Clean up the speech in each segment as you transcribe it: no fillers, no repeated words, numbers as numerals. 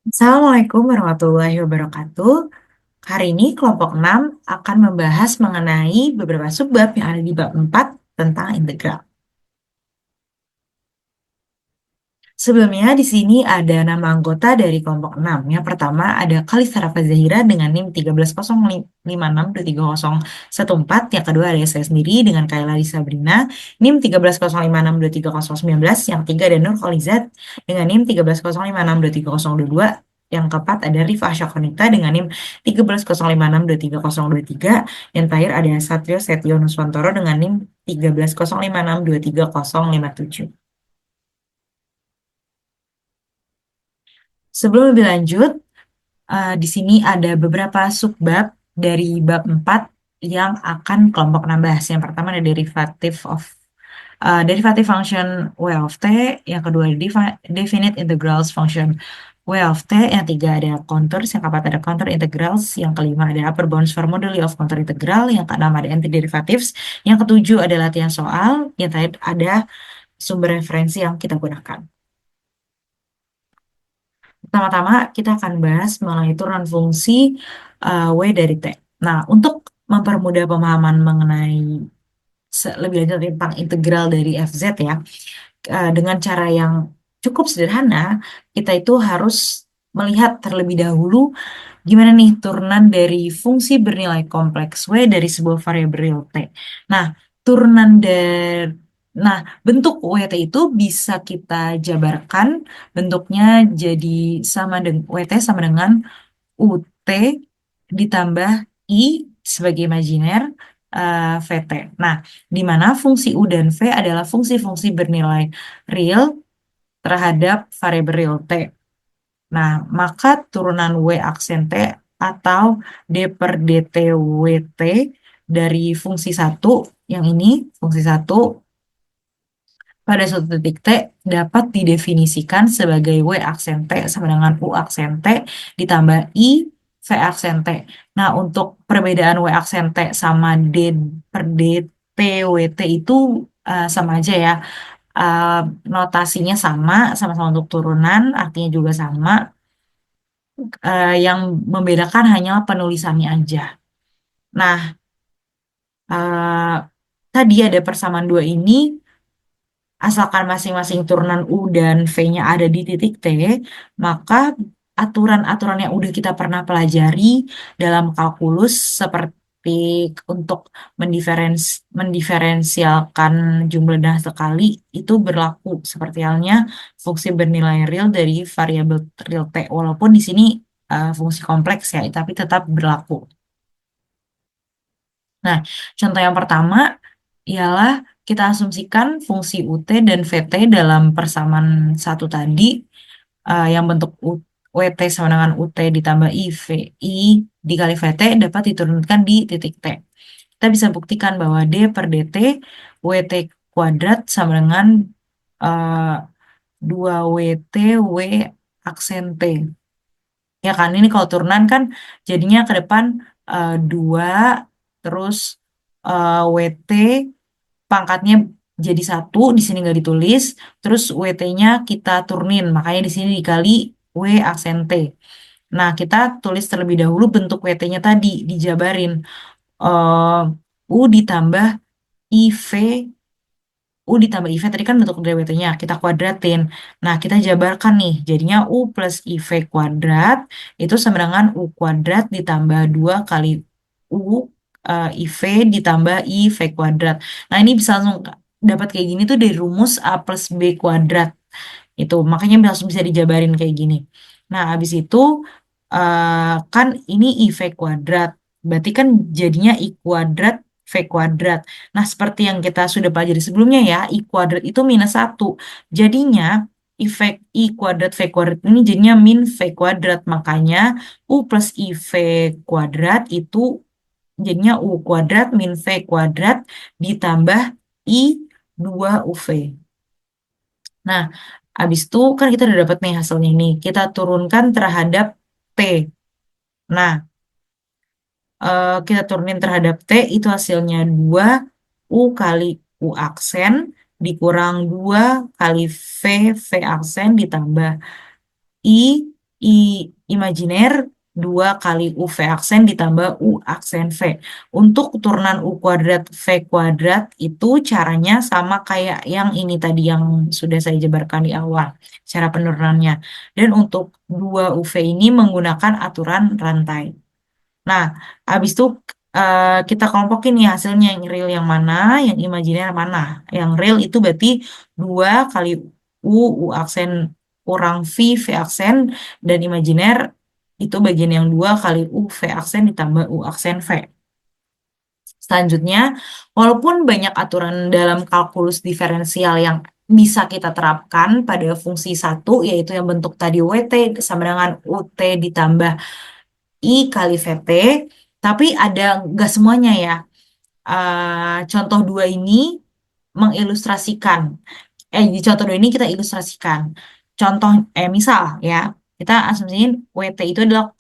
Assalamualaikum warahmatullahi wabarakatuh. Hari ini kelompok 6 akan membahas mengenai beberapa subbab yang ada di bab 4 tentang integral. Sebelumnya di sini ada nama anggota dari kelompok 6. Yang pertama ada Kalisara Fazahira dengan NIM 1305623014. Yang kedua ada saya sendiri dengan Kaila Sabrina NIM 1305623019. Yang ketiga ada Nur Khalizat dengan NIM 1305623022. Yang keempat ada Rifah Syakonita dengan NIM 1305623023. Yang terakhir ada Satrio Setio Nuswantoro dengan NIM 1305623057. Sebelum lebih lanjut, di sini ada beberapa subbab dari bab 4 yang akan kelompok 6 bahas. Yang pertama ada derivative function w of t, yang kedua ada definite integrals function w of t, yang tiga ada contours, yang keempat ada counter integrals, yang kelima ada upper bounds formulae of counter integral, yang keenam ada antiderivatives, yang ketujuh ada latihan soal, yang terakhir ada sumber referensi yang kita gunakan. Pertama-tama kita akan bahas mengenai turunan fungsi W dari T. Nah, untuk mempermudah pemahaman mengenai lebih lanjut tentang integral dari FZ ya, dengan cara yang cukup sederhana, kita itu harus melihat terlebih dahulu gimana nih turunan dari fungsi bernilai kompleks W dari sebuah variabel real T. Nah, turunan dari Nah, bentuk WT itu bisa kita jabarkan bentuknya jadi WT sama dengan UT ditambah I sebagai imajiner VT. Nah, di mana fungsi U dan V adalah fungsi-fungsi bernilai real terhadap variabel real T. Nah, maka turunan W aksen T atau D per DT WT dari fungsi 1, yang ini, fungsi 1, pada suatu titik T dapat didefinisikan sebagai W aksen T sama dengan U aksen T ditambah I V aksen T. Nah, untuk perbedaan W aksen T sama D per DT WT itu sama aja ya. Uh, Notasinya sama-sama untuk turunan, artinya juga sama. Yang membedakan hanyalah penulisannya aja. Nah, uh, tadi ada persamaan dua ini, asalkan masing-masing turunan U dan V-nya ada di titik T, maka aturan-aturan yang udah kita pernah pelajari dalam kalkulus seperti untuk mendiferensialkan jumlah dan sekali itu berlaku seperti halnya fungsi bernilai real dari variabel real T, walaupun di sini fungsi kompleks ya, tapi tetap berlaku. Nah, contoh yang pertama ialah kita asumsikan fungsi UT dan VT dalam persamaan satu tadi, yang bentuk WT sama dengan UT ditambah I dikali VT dapat diturunkan di titik T. Kita bisa buktikan bahwa D per DT WT kuadrat sama dengan 2WT W aksen T. Ya kan, ini kalau turunan kan jadinya ke depan 2 terus WT pangkatnya jadi 1, di sini nggak ditulis, terus WT-nya kita turunin, makanya di sini dikali W aksen T. Nah, kita tulis terlebih dahulu bentuk WT-nya tadi, dijabarin. U ditambah IV, U ditambah IV tadi kan bentuk dari WT-nya, kita kuadratin. Nah, kita jabarkan nih, jadinya U plus IV kuadrat, itu sama dengan U kuadrat ditambah 2 kali U IV ditambah IV kuadrat. Nah, ini bisa langsung dapat kayak gini tuh dari rumus A plus B kuadrat. Itu, makanya langsung bisa dijabarin kayak gini. Nah, habis itu kan ini IV kuadrat. Berarti kan jadinya I kuadrat V kuadrat. Nah, seperti yang kita sudah pelajari sebelumnya ya, I kuadrat itu minus 1. Jadinya efek I kuadrat V kuadrat ini jadinya min V kuadrat. Makanya U plus IV kuadrat itu jadinya U kuadrat min V kuadrat ditambah I 2UV. Nah, habis itu kan kita udah dapat nih hasilnya ini. Kita turunkan terhadap T. Nah, kita turunin terhadap T, itu hasilnya 2 U kali U aksen dikurang 2 kali V aksen ditambah I I imajiner 2 kali U V aksen ditambah U aksen V. Untuk turunan U kuadrat V kuadrat itu caranya sama kayak yang ini tadi yang sudah saya jabarkan di awal, cara penurunannya. Dan untuk 2 UV ini menggunakan aturan rantai. Nah, habis itu kita kelompokin nih hasilnya yang real yang mana, yang imajiner mana. Yang real itu berarti 2 kali U aksen kurang V aksen, dan imajiner itu bagian yang 2 kali V aksen ditambah U aksen V. Selanjutnya, walaupun banyak aturan dalam kalkulus diferensial yang bisa kita terapkan pada fungsi satu, yaitu yang bentuk tadi WT sama dengan UT ditambah I kali VT, tapi ada nggak semuanya ya. Contoh dua ini mengilustrasikan. Di contoh dua ini kita ilustrasikan. Contoh, misal ya, kita asumsiin WT itu adalah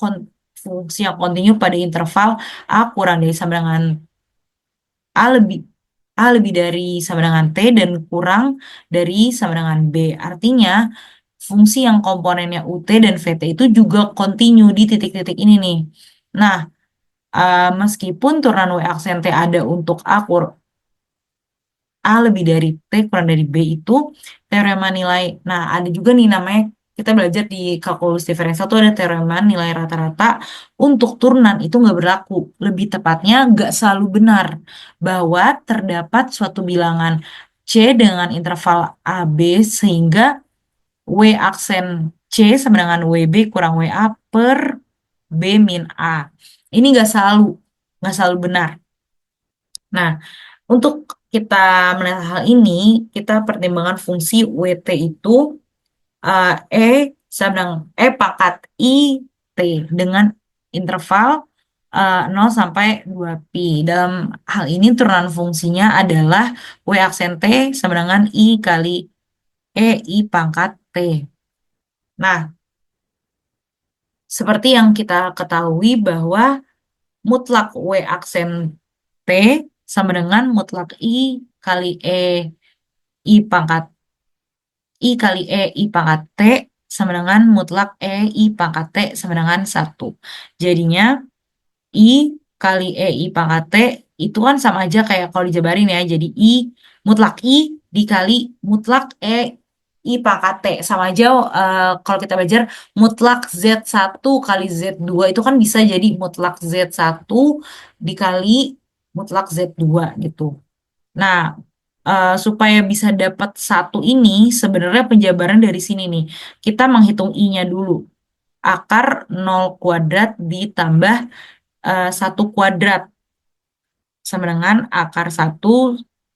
fungsi yang kontinu pada interval A kurang dari sama dengan A lebih dari sama dengan T dan kurang dari sama dengan B. Artinya, fungsi yang komponennya UT dan VT itu juga kontinu di titik-titik ini nih. Nah, meskipun turunan W aksen T ada untuk A lebih dari T kurang dari B itu teorema nilai. Nah, ada juga nih namanya, kita belajar di kalkulus diferensial tuh ada teorema nilai rata-rata untuk turunan itu nggak berlaku. Lebih tepatnya nggak selalu benar bahwa terdapat suatu bilangan C dengan interval AB sehingga W aksen C sama dengan WB kurang WA per B min A. Ini nggak selalu benar. Nah, untuk kita melihat hal ini, kita pertimbangan fungsi WT itu E sama dengan pangkat I T dengan interval 0 sampai 2pi. Dalam hal ini turunan fungsinya adalah W aksen T sama dengan I kali I pangkat T. Nah, seperti yang kita ketahui bahwa mutlak W aksen T sama dengan mutlak kali pangkat I kali I pangkat T sama dengan mutlak I pangkat T sama dengan 1. Jadinya I kali I pangkat T itu kan sama aja kayak kalau dijabarin ya. Jadi mutlak I dikali mutlak I pangkat T. Sama aja kalau kita belajar mutlak Z1 kali Z2 itu kan bisa jadi mutlak Z1 dikali mutlak Z2 gitu. Nah, supaya bisa dapat satu ini, sebenarnya penjabaran dari sini nih. Kita menghitung I-nya dulu. Akar 0 kuadrat ditambah 1 kuadrat sama dengan akar 1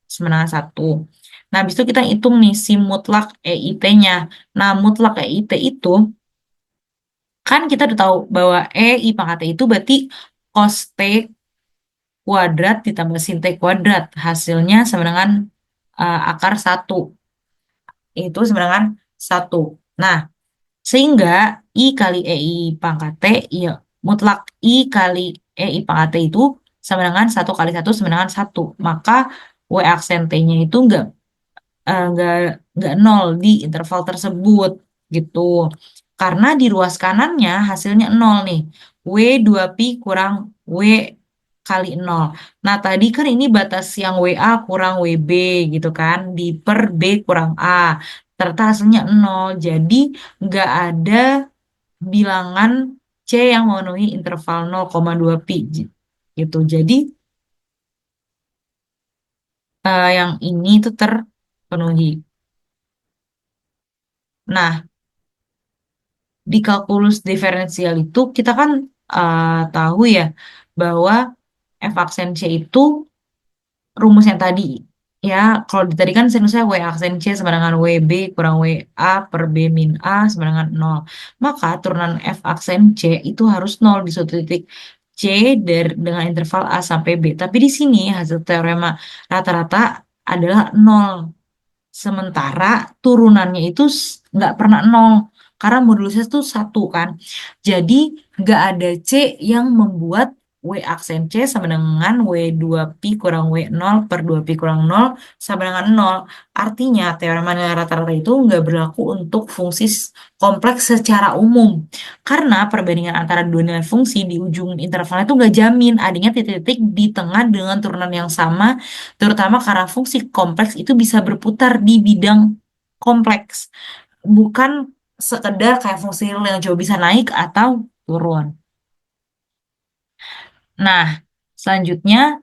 sama dengan 1. Nah, habis itu kita hitung nih si mutlak EIT-nya. Nah, mutlak EIT itu, kan kita udah tahu bahwa I pangkat T itu berarti cos T kuadrat ditambah sin T kuadrat. Hasilnya sama dengan akar 1. Itu sama dengan 1. Nah, sehingga I kali EI pangkat T, ya mutlak I kali EI pangkat T itu sama dengan 1 kali 1 sama dengan 1. Maka W aksen T-nya itu nggak nol di interval tersebut gitu. Karena di ruas kanannya hasilnya 0 nih. W 2pi kurang W kali 0. Nah, tadi kan ini batas yang WA kurang WB gitu kan. Di per B kurang A. Ternyata hasilnya 0. Jadi nggak ada bilangan C yang memenuhi interval 0,2 pi gitu. Jadi yang ini itu terpenuhi. Nah, di kalkulus diferensial itu kita kan tahu ya bahwa f aksen C itu rumus yang tadi ya. Kalau tadi kan sinusnya W aksen C sama dengan WB kurang WA per B min A sama dengan 0. Maka turunan f aksen C itu harus 0 di suatu titik C dengan interval A sampai B. Tapi di sini hasil teorema rata-rata adalah 0. Sementara turunannya itu nggak pernah 0. Karena modulusnya itu 1 kan. Jadi nggak ada C yang membuat W aksen C sama dengan W2Pi kurang W0 per 2Pi kurang 0 sama dengan 0. Artinya teorema nilai rata-rata itu nggak berlaku untuk fungsi kompleks secara umum. Karena perbandingan antara dua nilai fungsi di ujung interval itu nggak jamin adanya titik-titik di tengah dengan turunan yang sama, terutama karena fungsi kompleks itu bisa berputar di bidang kompleks, bukan sekedar kayak fungsi real yang coba bisa naik atau turun. Nah, selanjutnya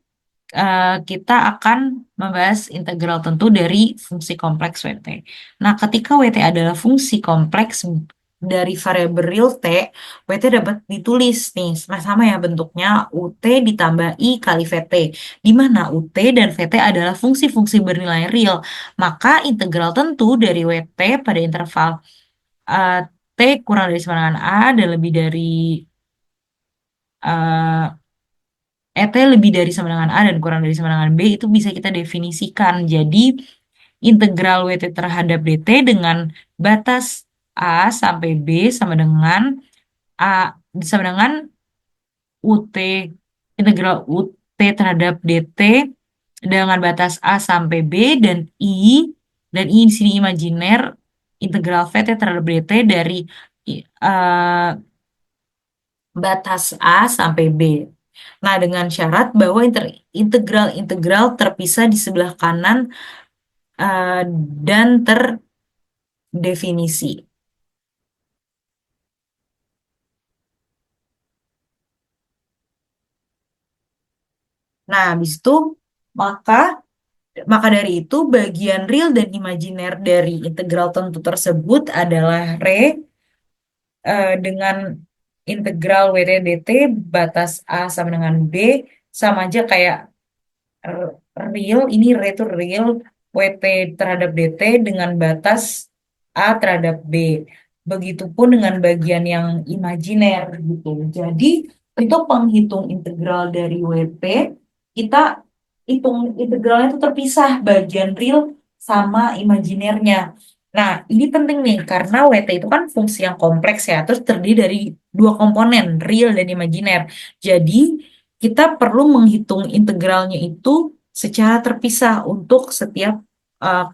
kita akan membahas integral tentu dari fungsi kompleks WT. Nah, ketika WT adalah fungsi kompleks dari variabel real T, WT dapat ditulis nih, sama-sama ya bentuknya UT ditambah I kali VT, di mana UT dan VT adalah fungsi-fungsi bernilai real. Maka integral tentu dari WT pada interval eh, T kurang dari sama dengan A dan lebih dari eh, ET lebih dari sama dengan A dan kurang dari sama dengan B itu bisa kita definisikan. Jadi integral WT terhadap DT dengan batas A sampai B sama dengan A sama dengan UT, integral UT terhadap DT dengan batas A sampai B dan I di sini imajiner, integral VT terhadap DT dari batas A sampai B. Nah, dengan syarat bahwa integral-integral terpisah di sebelah kanan eh, dan terdefinisi. Nah, habis itu maka maka dari itu bagian real dan imajiner dari integral tentu tersebut adalah dengan integral WT dt batas A sama dengan B sama aja kayak r- real, ini re itu real, WT terhadap DT dengan batas A terhadap B. Begitupun dengan bagian yang imajiner gitu. Jadi untuk penghitung integral dari WT, kita hitung integralnya itu terpisah bagian real sama imajinernya. Nah, ini penting nih karena WT itu kan fungsi yang kompleks ya, terus terdiri dari dua komponen, real dan imajiner. Jadi kita perlu menghitung integralnya itu secara terpisah untuk setiap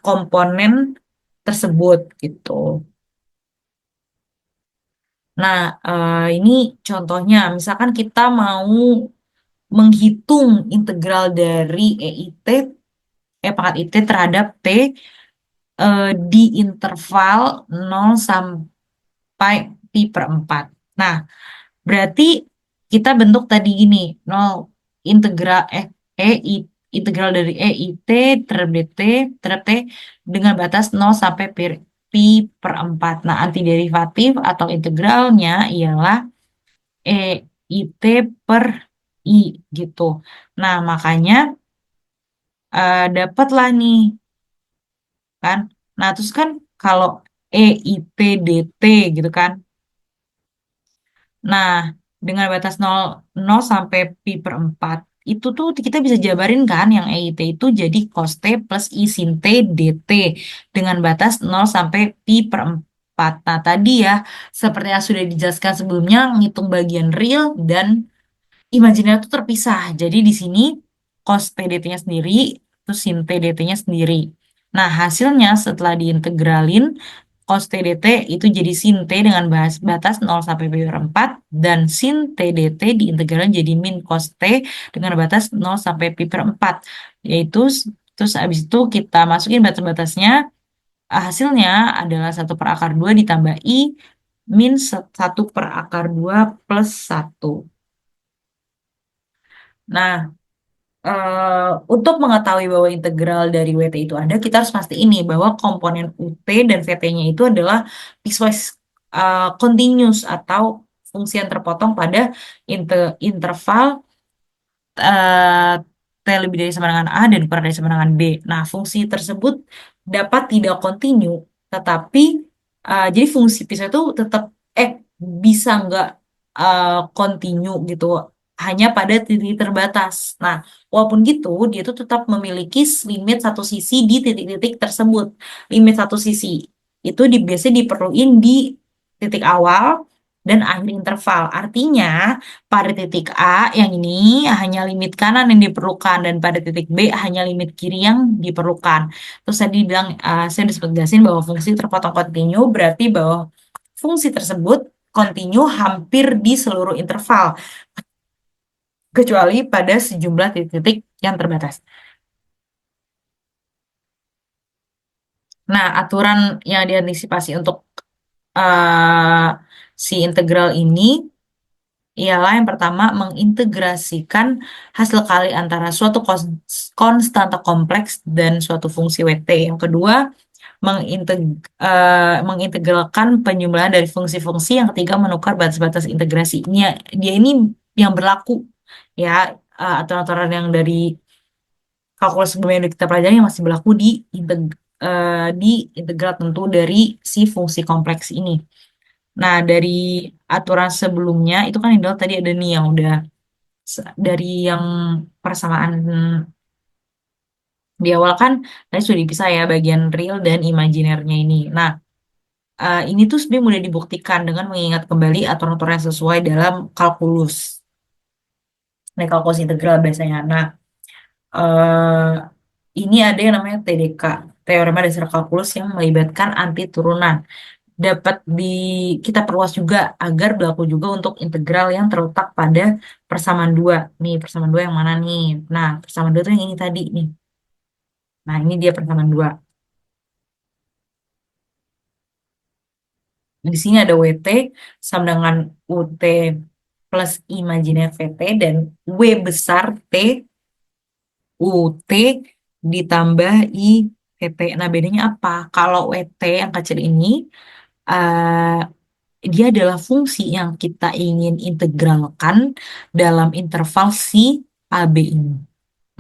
komponen tersebut gitu. Nah, ini contohnya, misalkan kita mau menghitung integral dari pangkat IT terhadap T di interval 0 sampai pi per 4. Nah, berarti kita bentuk tadi gini, 0 integral E I, integral dari E I T terhadap DT terhadap T dengan batas 0 sampai pi per 4. Nah, antiderivatif atau integralnya ialah E I T per I gitu. Nah, makanya dapatlah nih kan. Nah, terus kan kalau E I T DT gitu kan. Nah, dengan batas 0 sampai pi per 4, itu tuh kita bisa jabarin kan yang EIT itu jadi cos T plus I sin T DT dengan batas 0 sampai pi per 4. Nah, tadi ya, seperti yang sudah dijelaskan sebelumnya, ngitung bagian real dan imajiner itu terpisah. Jadi di sini cos T DT-nya sendiri, terus sin T DT-nya sendiri. Nah, hasilnya setelah diintegralin, cos T dt itu jadi sin T dengan batas 0 sampai pi per 4 dan sin T dt diintegralin jadi min cos T dengan batas 0 sampai pi per 4. Yaitu terus habis itu kita masukin batas-batasnya, hasilnya adalah 1/2 ditambah I min 1/2 plus 1. Nah, untuk mengetahui bahwa integral dari WT itu ada, kita harus pasti ini bahwa komponen UT dan VT-nya itu adalah piecewise continuous atau fungsi yang terpotong pada interval eh, T lebih dari sama dengan A dan kurang dari sama dengan B. Nah, fungsi tersebut dapat tidak kontinu, tetapi jadi fungsi pisah itu tetap eh bisa nggak kontinu gitu, hanya pada titik terbatas. Nah, walaupun gitu, dia tuh tetap memiliki limit satu sisi di titik-titik tersebut. Limit satu sisi itu biasanya diperluin di titik awal dan akhir interval. Artinya, pada titik A yang ini hanya limit kanan yang diperlukan dan pada titik B hanya limit kiri yang diperlukan. Terus tadi bilang, saya udah sempat jelasin bahwa fungsi terpotong kontinu berarti bahwa fungsi tersebut kontinu hampir di seluruh interval, kecuali pada sejumlah titik-titik yang terbatas. Nah, aturan yang diantisipasi untuk eh, si integral ini ialah yang pertama mengintegrasikan hasil kali antara suatu konstanta kompleks dan suatu fungsi WT. Yang kedua, mengintegralkan penjumlahan dari fungsi-fungsi. Yang ketiga, menukar batas-batas integrasi. Dia ini yang berlaku ya, aturan-aturan yang dari kalkulus sebelumnya yang kita pelajari yang masih berlaku di integral tentu dari si fungsi kompleks ini. Nah, dari aturan sebelumnya itu kan Indra tadi ada nih yang udah dari yang persamaan di awal kan tadi sudah dipisah ya bagian real dan imajinernya ini. Nah, ini tuh sebenarnya mudah dibuktikan dengan mengingat kembali aturan-aturan yang sesuai dalam kalkulus. Nah, kalkulus integral biasanya. Nah, eh, ini ada yang namanya TDK, teorema dasar kalkulus yang melibatkan anti turunan. Dapat kita perluas juga agar berlaku juga untuk integral yang terletak pada persamaan dua. Nih, persamaan dua yang mana nih? Nah, persamaan dua itu yang ini tadi nih. Nah, ini dia persamaan dua. Di sini ada WT sama dengan UT plus imajiner VT dan W besar T UT ditambah I VT. Nah, bedanya apa? Kalau WT yang kecil ini eh, dia adalah fungsi yang kita ingin integralkan dalam interval si AB ini.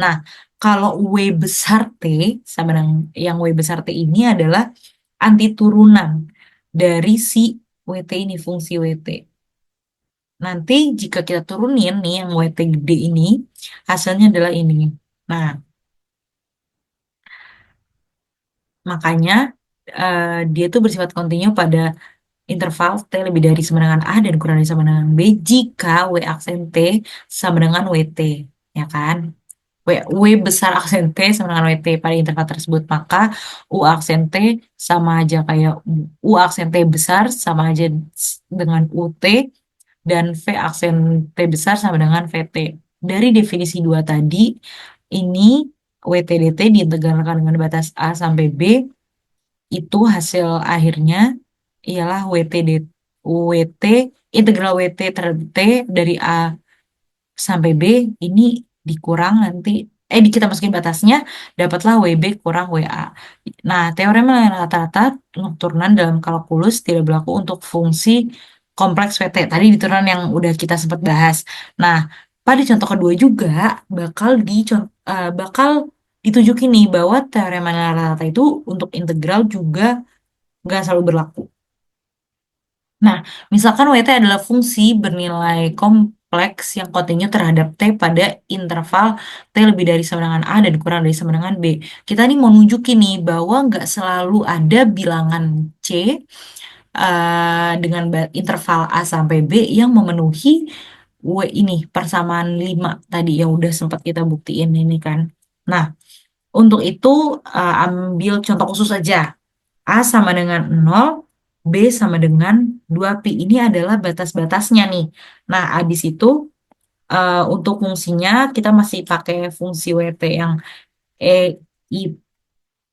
Nah, kalau W besar T sama dengan yang W besar T ini adalah antiturunan dari si WT ini, fungsi WT. Nanti jika kita turunin nih yang WT gede ini, hasilnya adalah ini. Nah, makanya dia tuh bersifat kontinu pada interval T lebih dari sama dengan A dan kurang dari sama dengan B jika W aksen T sama dengan WT, ya kan? W besar aksen T sama dengan WT pada interval tersebut, maka U aksen T sama aja kayak U aksen T besar sama aja dengan UT dan V aksen T besar sama dengan VT. Dari definisi dua tadi, ini WTDT diintegralkan dengan batas A sampai B, itu hasil akhirnya ialah WT integral WT terhadap T dari A sampai B ini dikurang nanti kita masukin batasnya dapatlah WB kurang WA. Nah, teorema rata-rata nokturnan dalam kalkulus tidak berlaku untuk fungsi kompleks WT. Tadi di turunan yang udah kita sempat bahas. Nah, pada contoh kedua juga bakal ditunjukin nih bahwa teorema rata-rata itu untuk integral juga nggak selalu berlaku. Nah, misalkan WT adalah fungsi bernilai kompleks yang kontinu terhadap T pada interval T lebih dari sama dengan A dan kurang dari sama dengan B. Kita nih mau nunjukin nih bahwa nggak selalu ada bilangan C dengan interval A sampai B yang memenuhi ini persamaan 5 tadi yang udah sempat kita buktiin ini kan. Nah, untuk itu ambil contoh khusus aja. A sama dengan 0, B sama dengan 2pi. Ini adalah batas-batasnya nih. Nah, habis itu untuk fungsinya kita masih pakai fungsi WT yang E, I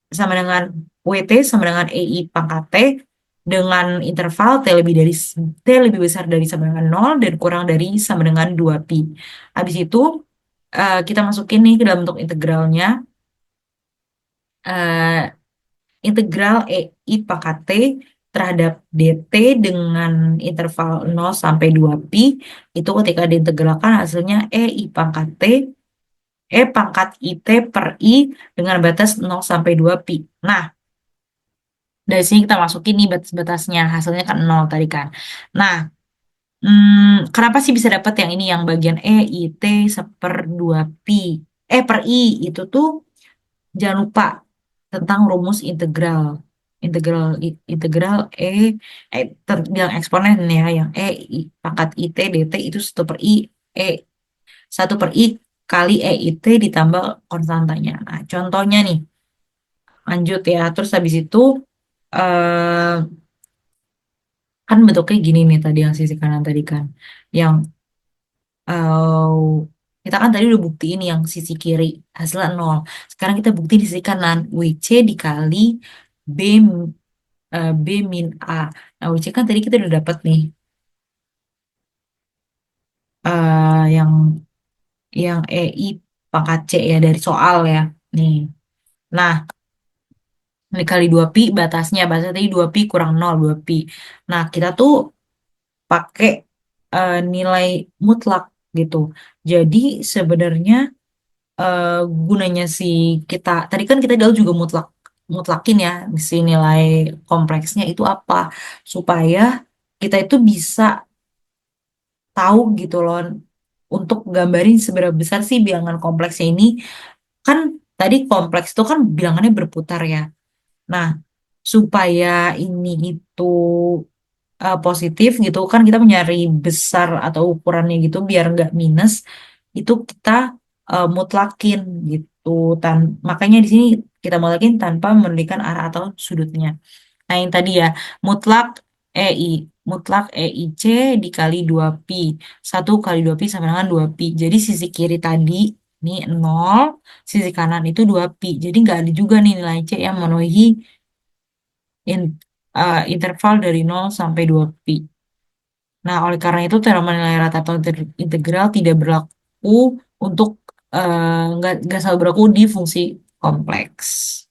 sama dengan WT sama dengan EI pangkat T dengan interval T lebih besar dari sama dengan 0 dan kurang dari sama dengan 2pi. Habis itu kita masukin nih ke dalam bentuk integralnya. eh, Integral EI pangkat T terhadap DT dengan interval 0 sampai 2pi itu ketika diintegralkan hasilnya EI pangkat T E pangkat IT per I dengan batas 0 sampai 2pi. Nah, dari sini kita masukin nih batas-batasnya, hasilnya kan 0 tadi kan. Nah, kenapa sih bisa dapat yang ini yang bagian E, I, T seper 2pi? Per I itu tuh jangan lupa tentang rumus integral. integral bilang eksponen ya, yang pangkat IT dt itu 1 per i kali EIT ditambah konstantanya. Nah, contohnya nih, lanjut ya. Terus habis itu eh kan bentuknya gini nih tadi yang sisi kanan tadi kan. Yang eh kita kan tadi udah buktiin yang sisi kiri hasilnya 0. Sekarang kita buktiin di sisi kanan WC dikali B B min A. Nah, WC kan tadi kita udah dapet nih yang EI pangkat C ya dari soal ya. Nih. Nah, dikali 2pi batasnya tadi 2pi kurang 0 2pi. Nah, kita tuh pakai nilai mutlak gitu. Jadi sebenarnya eh, gunanya si kita tadi kan kita dulu juga mutlakin ya si nilai kompleksnya itu apa supaya kita itu bisa tahu gitu loh untuk gambarin seberapa besar sih bilangan kompleksnya ini. Kan tadi kompleks itu kan bilangannya berputar ya. Nah, supaya ini itu positif gitu kan kita mencari besar atau ukurannya gitu biar nggak minus itu kita mutlakin gitu. Makanya di sini kita mutlakin tanpa memberikan arah atau sudutnya. Nah, yang tadi ya, mutlak EI, mutlak EIC dikali 2pi. 1 kali 2pi sama dengan 2pi. Jadi sisi kiri tadi ini 0, sisi kanan itu 2pi. Jadi nggak ada juga nih nilai C yang memenuhi in- interval dari 0 sampai 2pi. Nah, oleh karena itu teorema nilai rata atau integral tidak berlaku untuk nggak selalu berlaku di fungsi kompleks.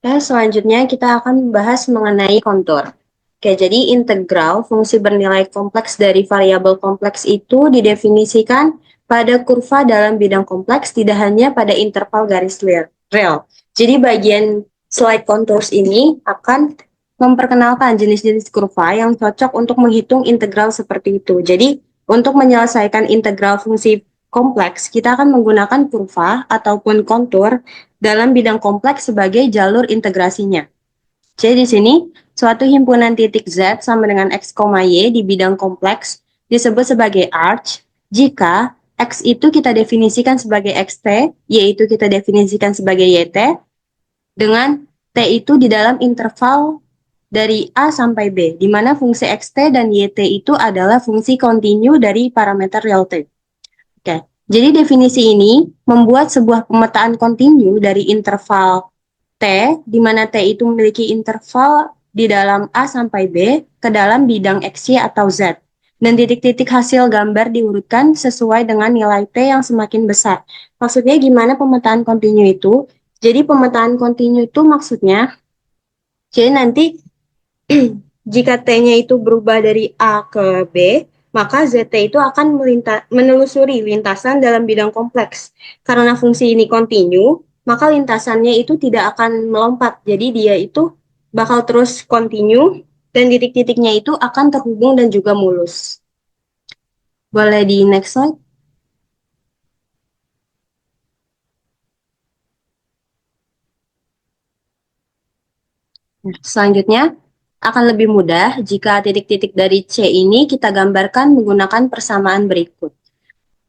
Dan selanjutnya kita akan membahas mengenai kontur. Oke, jadi integral fungsi bernilai kompleks dari variabel kompleks itu didefinisikan pada kurva dalam bidang kompleks, tidak hanya pada interval garis rel. Jadi bagian slide contours ini akan memperkenalkan jenis-jenis kurva yang cocok untuk menghitung integral seperti itu. Jadi untuk menyelesaikan integral fungsi kompleks, kita akan menggunakan kurva ataupun kontur dalam bidang kompleks sebagai jalur integrasinya. Jadi di sini, suatu himpunan titik Z sama dengan X, Y di bidang kompleks disebut sebagai arch jika X itu kita definisikan sebagai XT, Y itu kita definisikan sebagai YT, dengan T itu di dalam interval dari A sampai B, di mana fungsi XT dan YT itu adalah fungsi kontinu dari parameter real T. Oke, jadi definisi ini membuat sebuah pemetaan kontinu dari interval T, di mana T itu memiliki interval di dalam A sampai B ke dalam bidang XY atau Z. Dan titik-titik hasil gambar diurutkan sesuai dengan nilai T yang semakin besar. Maksudnya gimana pemetaan kontinu itu? Jadi pemetaan kontinu itu maksudnya, jadi nanti jika T-nya itu berubah dari A ke B, maka ZT itu akan menelusuri lintasan dalam bidang kompleks. Karena fungsi ini kontinu, maka lintasannya itu tidak akan melompat. Jadi dia itu bakal terus kontinu dan titik-titiknya itu akan terhubung dan juga mulus. Boleh di next slide? Selanjutnya, akan lebih mudah jika titik-titik dari C ini kita gambarkan menggunakan persamaan berikut.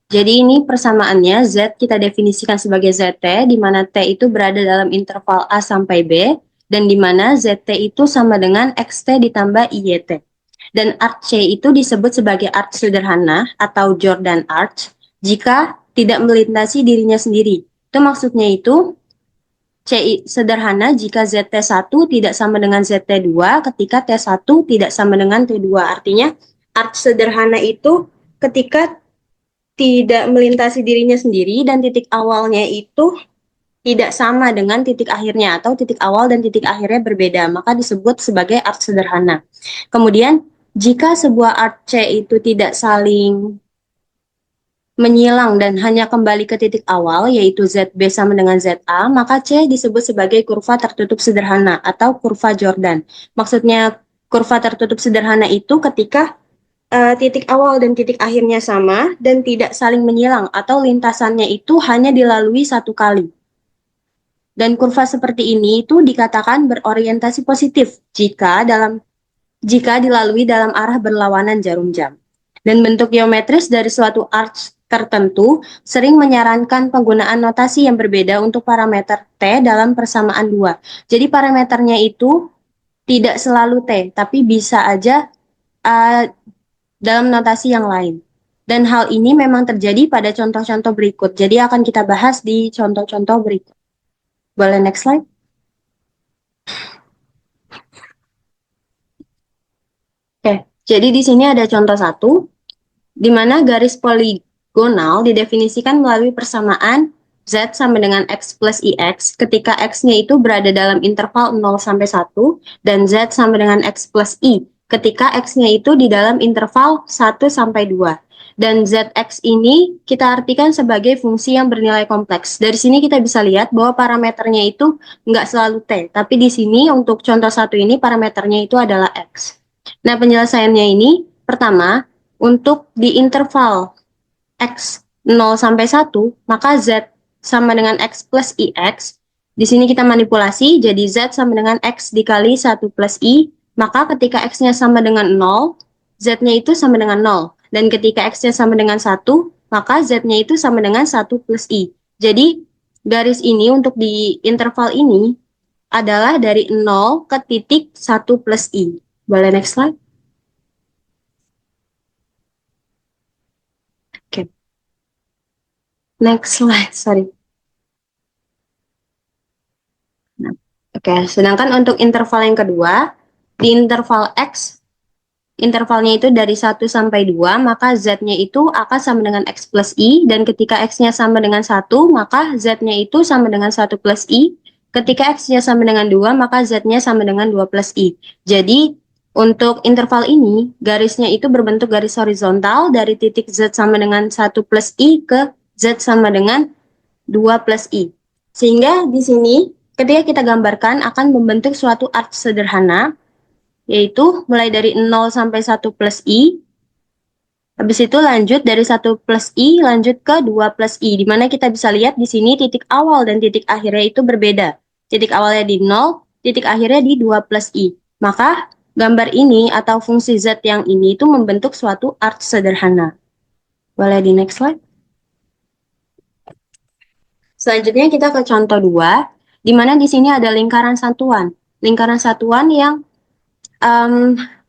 Jadi ini persamaannya, Z kita definisikan sebagai ZT, di mana T itu berada dalam interval A sampai B, dan di mana ZT itu sama dengan XT ditambah IYT. Dan arc C itu disebut sebagai arc sederhana atau Jordan arch jika tidak melintasi dirinya sendiri. Itu maksudnya itu C sederhana jika ZT1 tidak sama dengan ZT2 ketika T1 tidak sama dengan T2. Artinya arc sederhana itu ketika tidak melintasi dirinya sendiri dan titik awalnya itu tidak sama dengan titik akhirnya atau titik awal dan titik akhirnya berbeda, maka disebut sebagai arc sederhana. Kemudian, jika sebuah arc C itu tidak saling menyilang dan hanya kembali ke titik awal, yaitu ZB sama dengan ZA, maka C disebut sebagai kurva tertutup sederhana atau kurva Jordan. Maksudnya kurva tertutup sederhana itu ketika titik awal dan titik akhirnya sama dan tidak saling menyilang atau lintasannya itu hanya dilalui satu kali. Dan kurva seperti ini itu dikatakan berorientasi positif jika dilalui dalam arah berlawanan jarum jam. Dan bentuk geometris dari suatu arch tertentu sering menyarankan penggunaan notasi yang berbeda untuk parameter T dalam persamaan 2. Jadi parameternya itu tidak selalu T, tapi bisa aja dalam notasi yang lain. Dan hal ini memang terjadi pada contoh-contoh berikut. Jadi akan kita bahas di contoh-contoh berikut. Boleh next slide? Oke, jadi di sini ada contoh satu, di mana garis poligonal didefinisikan melalui persamaan Z sama dengan X plus IX ketika X-nya itu berada dalam interval 0 sampai 1 dan Z sama dengan X plus I ketika X-nya itu di dalam interval 1 sampai 2. Dan ZX ini kita artikan sebagai fungsi yang bernilai kompleks. Dari sini kita bisa lihat bahwa parameternya itu nggak selalu T, tapi di sini untuk contoh satu ini parameternya itu adalah X. Nah, penyelesaiannya ini, pertama, untuk di interval X 0 sampai 1, maka Z sama dengan X plus IX. Di sini kita manipulasi, jadi Z sama dengan X dikali 1 plus I, maka ketika X-nya sama dengan 0, Z-nya itu sama dengan 0. Dan ketika X-nya sama dengan 1, maka Z-nya itu sama dengan 1 plus I. Jadi, garis ini untuk di interval ini adalah dari 0 ke titik 1 plus I. Boleh next slide? Oke. Next slide, sorry. Nah, oke, sedangkan untuk interval yang kedua, di interval X, intervalnya itu dari 1 sampai 2, maka Z-nya itu akan sama dengan X plus I, dan ketika X-nya sama dengan 1, maka Z-nya itu sama dengan 1 plus I. Ketika X-nya sama dengan 2, maka Z-nya sama dengan 2 plus I. Jadi, untuk interval ini, garisnya itu berbentuk garis horizontal dari titik Z sama dengan 1 plus I ke Z sama dengan 2 plus I. Sehingga di sini, ketika kita gambarkan akan membentuk suatu arc sederhana, yaitu mulai dari 0 sampai 1 plus I, habis itu lanjut dari 1 plus I, lanjut ke 2 plus I, di mana kita bisa lihat di sini titik awal dan titik akhirnya itu berbeda. Titik awalnya di 0, titik akhirnya di 2 plus I. Maka gambar ini atau fungsi Z yang ini itu membentuk suatu arc sederhana. Boleh di next slide? Selanjutnya kita ke contoh 2, di mana di sini ada lingkaran satuan. Lingkaran satuan yang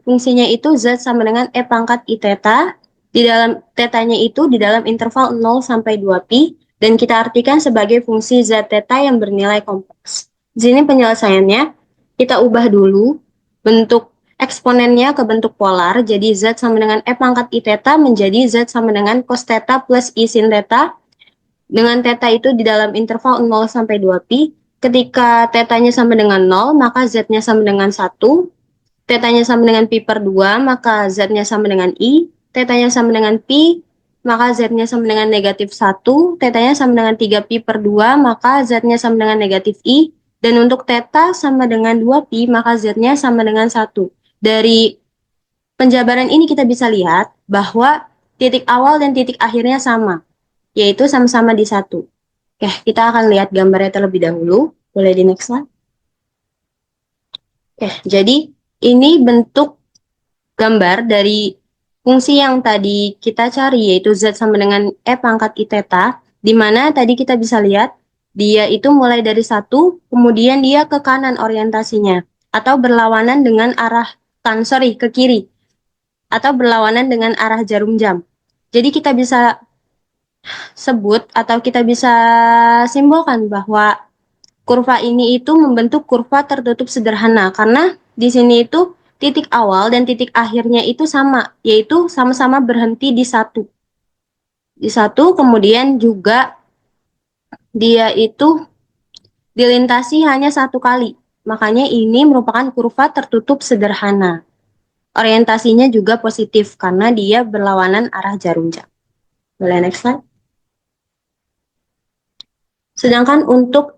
fungsinya itu Z sama dengan E pangkat I theta, di dalam tetanya itu di dalam interval 0 sampai 2pi, dan kita artikan sebagai fungsi Z theta yang bernilai kompleks. Di sini penyelesaiannya, kita ubah dulu bentuk eksponennya ke bentuk polar, jadi Z sama dengan E pangkat I theta menjadi Z sama dengan cos theta plus I sin theta, dengan theta itu di dalam interval 0 sampai 2pi, ketika tetanya sama dengan 0, maka Z-nya sama dengan 1, tetanya sama dengan pi per 2, maka Z-nya sama dengan I, tetanya sama dengan pi, maka Z-nya sama dengan negatif 1, tetanya sama dengan 3 pi per 2, maka Z-nya sama dengan negatif I, dan untuk theta sama dengan 2pi, maka Z-nya sama dengan 1. Dari penjabaran ini kita bisa lihat bahwa titik awal dan titik akhirnya sama, yaitu sama-sama di 1. Oke, kita akan lihat gambarnya terlebih dahulu. Boleh di next slide? Oke, jadi ini bentuk gambar dari fungsi yang tadi kita cari, yaitu Z sama dengan E pangkat I theta, di mana tadi kita bisa lihat dia itu mulai dari 1, kemudian dia ke kanan orientasinya, atau berlawanan dengan arah ke kiri, atau berlawanan dengan arah jarum jam. Jadi kita bisa sebut atau kita bisa simbolkan bahwa kurva ini itu membentuk kurva tertutup sederhana, karena di sini itu titik awal dan titik akhirnya itu sama, yaitu sama-sama berhenti di 1. Di 1, kemudian juga dia itu dilintasi hanya 1 kali. Makanya ini merupakan kurva tertutup sederhana. Orientasinya juga positif karena dia berlawanan arah jarum jam. Boleh next slide? Sedangkan untuk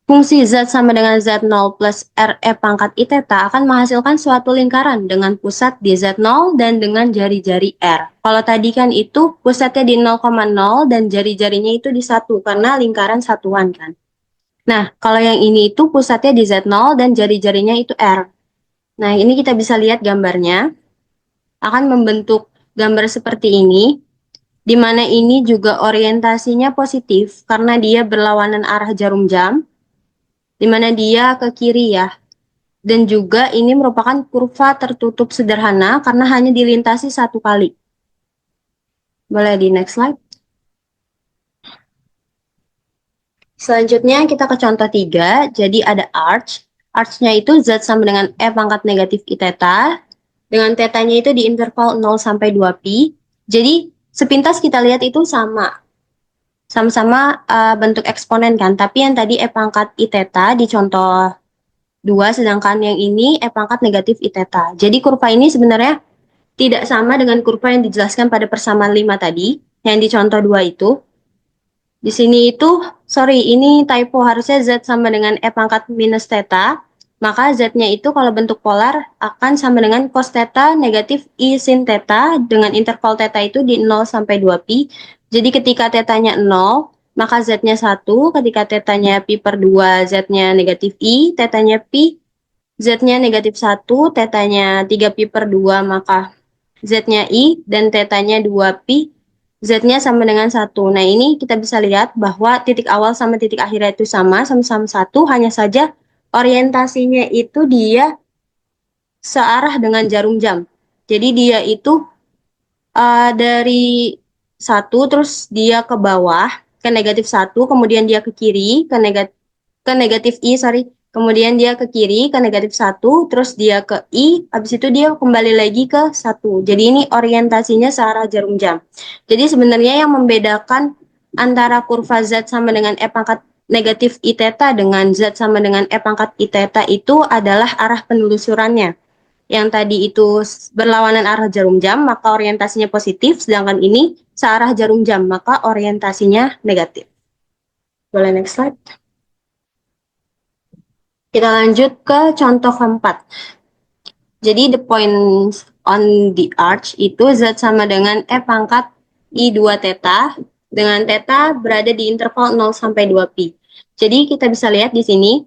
fungsi Z sama dengan Z0 plus RE pangkat I theta akan menghasilkan suatu lingkaran dengan pusat di Z0 dan dengan jari-jari R. Kalau tadi kan itu pusatnya di 0,0 dan jari-jarinya itu di 1 karena lingkaran satuan kan. Nah, kalau yang ini itu pusatnya di Z0 dan jari-jarinya itu R. Nah, ini kita bisa lihat gambarnya akan membentuk gambar seperti ini, di mana ini juga orientasinya positif karena dia berlawanan arah jarum jam, di mana dia ke kiri ya. Dan juga ini merupakan kurva tertutup sederhana karena hanya dilintasi satu kali. Boleh di next slide. Selanjutnya kita ke contoh 3. Jadi ada arch. Arch-nya itu Z sama dengan E pangkat negatif I theta. Dengan tetanya itu di interval 0 sampai 2pi. Jadi sepintas kita lihat itu sama. Sama-sama bentuk eksponen kan. Tapi yang tadi E pangkat I theta di contoh 2, sedangkan yang ini E pangkat negatif I theta. Jadi kurva ini sebenarnya tidak sama dengan kurva yang dijelaskan pada persamaan 5 tadi, yang di contoh 2 itu. Di sini itu, sorry, ini typo, harusnya Z sama dengan E pangkat minus theta, maka Z-nya itu kalau bentuk polar akan sama dengan cos theta negatif I sin theta dengan interval theta itu di 0 sampai 2pi. Jadi ketika tetanya 0, maka Z-nya 1, ketika tetanya pi per 2, Z-nya negatif I, tetanya pi, Z-nya negatif 1, tetanya 3pi per 2, maka Z-nya I, dan tetanya 2pi, Z-nya sama dengan 1. Nah, ini kita bisa lihat bahwa titik awal sama titik akhirnya itu sama-sama 1, hanya saja orientasinya itu dia searah dengan jarum jam. Jadi dia itu dari 1, terus dia ke bawah, ke negatif 1, kemudian dia ke kiri, ke negatif I, sorry. Kemudian dia ke kiri, ke negatif 1, terus dia ke I, habis itu dia kembali lagi ke 1. Jadi ini orientasinya searah jarum jam. Jadi sebenarnya yang membedakan antara kurva Z sama dengan E pangkat negatif I theta dengan Z sama dengan E pangkat I theta itu adalah arah penelusurannya. Yang tadi itu berlawanan arah jarum jam, maka orientasinya positif, sedangkan ini searah jarum jam, maka orientasinya negatif. Boleh next slide. Kita lanjut ke contoh keempat. Jadi the point on the arch itu Z sama dengan E pangkat I2 theta, dengan theta berada di interval 0 sampai 2pi. Jadi kita bisa lihat di sini,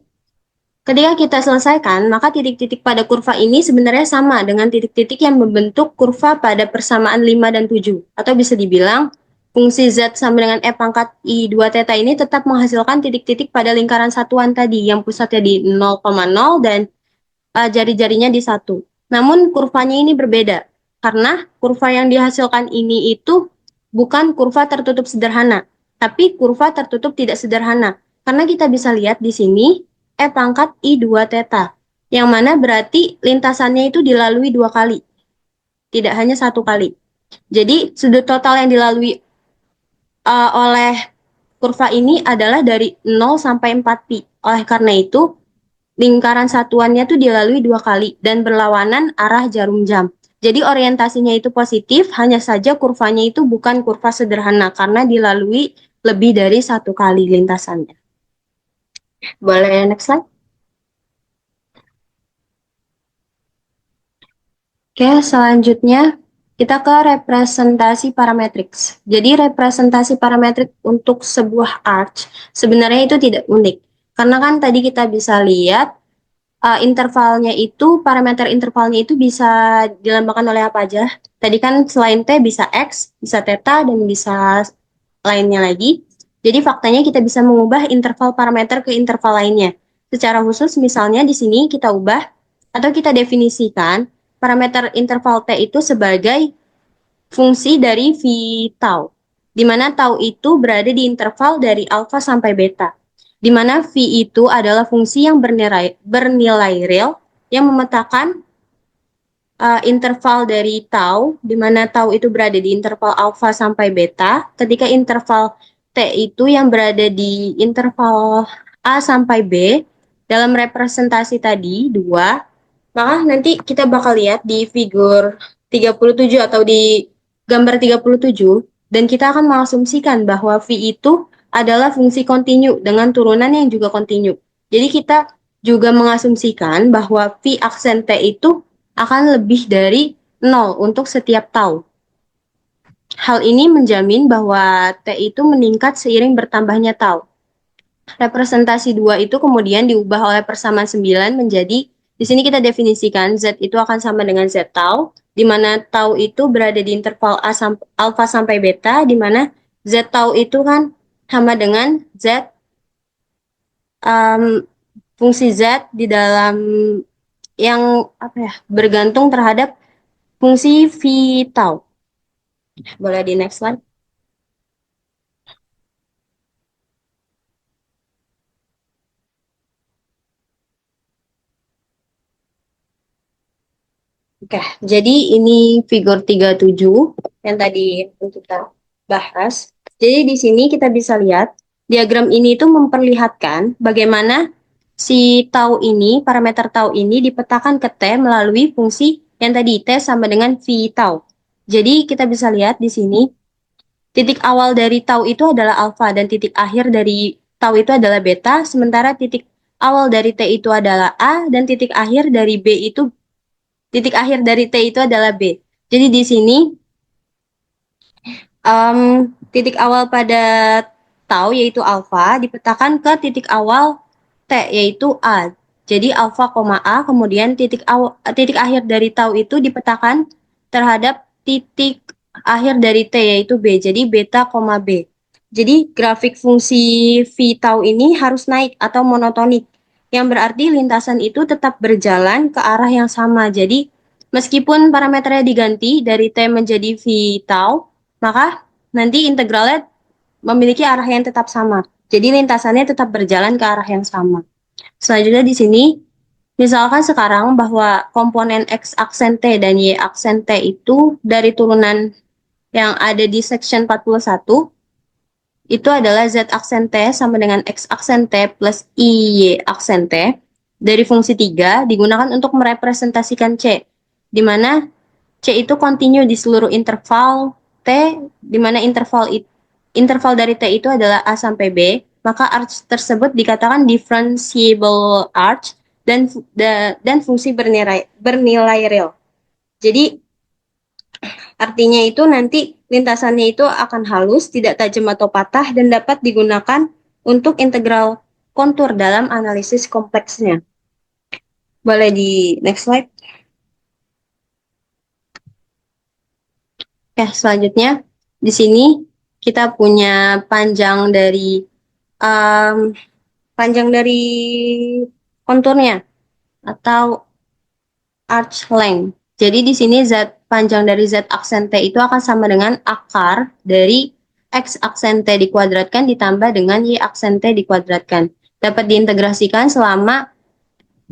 ketika kita selesaikan, maka titik-titik pada kurva ini sebenarnya sama dengan titik-titik yang membentuk kurva pada persamaan 5 dan 7. Atau bisa dibilang, fungsi Z sama dengan E pangkat I2 theta ini tetap menghasilkan titik-titik pada lingkaran satuan tadi, yang pusatnya di 0,0 dan jari-jarinya di 1. Namun kurvanya ini berbeda, karena kurva yang dihasilkan ini itu bukan kurva tertutup sederhana, tapi kurva tertutup tidak sederhana. Karena kita bisa lihat di sini, E pangkat I2 theta, yang mana berarti lintasannya itu dilalui 2 kali, tidak hanya 1 kali. Jadi sudut total yang dilalui oleh kurva ini adalah dari 0 sampai 4pi. Oleh karena itu, lingkaran satuannya tuh dilalui 2 kali dan berlawanan arah jarum jam. Jadi orientasinya itu positif, hanya saja kurvanya itu bukan kurva sederhana karena dilalui lebih dari 1 kali lintasannya. Boleh next slide? Oke, selanjutnya kita ke representasi parametrics. Jadi representasi parametrik untuk sebuah arch sebenarnya itu tidak unik. Karena kan tadi kita bisa lihat intervalnya itu, parameter intervalnya itu bisa dilambangkan oleh apa aja. Tadi kan selain T bisa X, bisa Theta, dan bisa lainnya lagi. Jadi faktanya kita bisa mengubah interval parameter ke interval lainnya. Secara khusus misalnya di sini kita ubah atau kita definisikan parameter interval T itu sebagai fungsi dari V tau, di mana tau itu berada di interval dari alfa sampai beta, di mana V itu adalah fungsi yang bernilai real yang memetakan interval dari tau, di mana tau itu berada di interval alfa sampai beta, ketika interval T itu yang berada di interval A sampai B, dalam representasi tadi, 2, maka nanti kita bakal lihat di figur 37 atau di gambar 37, dan kita akan mengasumsikan bahwa V itu adalah fungsi kontinu dengan turunan yang juga kontinu. Jadi kita juga mengasumsikan bahwa V aksen T itu akan lebih dari 0 untuk setiap tau. Hal ini menjamin bahwa T itu meningkat seiring bertambahnya tau. representasi 2 itu kemudian diubah oleh persamaan 9 menjadi, di sini kita definisikan Z itu akan sama dengan Z tau, di mana tau itu berada di interval alfa sampai beta, di mana Z tau itu kan sama dengan Z fungsi Z di dalam yang apa ya, bergantung terhadap fungsi V tau. Boleh di next slide. Oke, jadi ini figur 37 yang tadi kita bahas. Jadi di sini kita bisa lihat diagram ini itu memperlihatkan bagaimana si tau ini, parameter tau ini dipetakan ke T melalui fungsi yang tadi T sama dengan V tau. Jadi kita bisa lihat di sini titik awal dari tau itu adalah alfa dan titik akhir dari tau itu adalah beta, sementara titik awal dari T itu adalah A dan titik akhir dari B itu titik akhir dari T itu adalah B. Jadi di sini titik awal pada tau yaitu alfa dipetakan ke titik awal T yaitu A. Jadi alfa, A, kemudian titik akhir dari tau itu dipetakan terhadap titik akhir dari T yaitu B. Jadi beta, B. Jadi grafik fungsi V tau ini harus naik atau monotonik, yang berarti lintasan itu tetap berjalan ke arah yang sama. Jadi meskipun parameternya diganti dari T menjadi V tau, maka nanti integralnya memiliki arah yang tetap sama. Jadi lintasannya tetap berjalan ke arah yang sama. Selanjutnya di sini, misalkan sekarang bahwa komponen X aksen T dan Y aksen T itu dari turunan yang ada di section 41, itu adalah Z aksen T sama dengan X aksen T plus Y aksen T dari fungsi 3 digunakan untuk merepresentasikan C, di mana C itu continue di seluruh interval T, di mana interval dari T itu adalah A sampai B, maka arch tersebut dikatakan differentiable arch dan fungsi bernilai real. Jadi artinya itu nanti lintasannya itu akan halus, tidak tajam atau patah, dan dapat digunakan untuk integral kontur dalam analisis kompleksnya. Boleh di next slide. Oke, selanjutnya di sini kita punya um, panjang dari konturnya atau arch length. Jadi di sini panjang dari Z aksen T itu akan sama dengan akar dari X aksen T dikuadratkan ditambah dengan Y aksen T dikuadratkan. Dapat diintegrasikan selama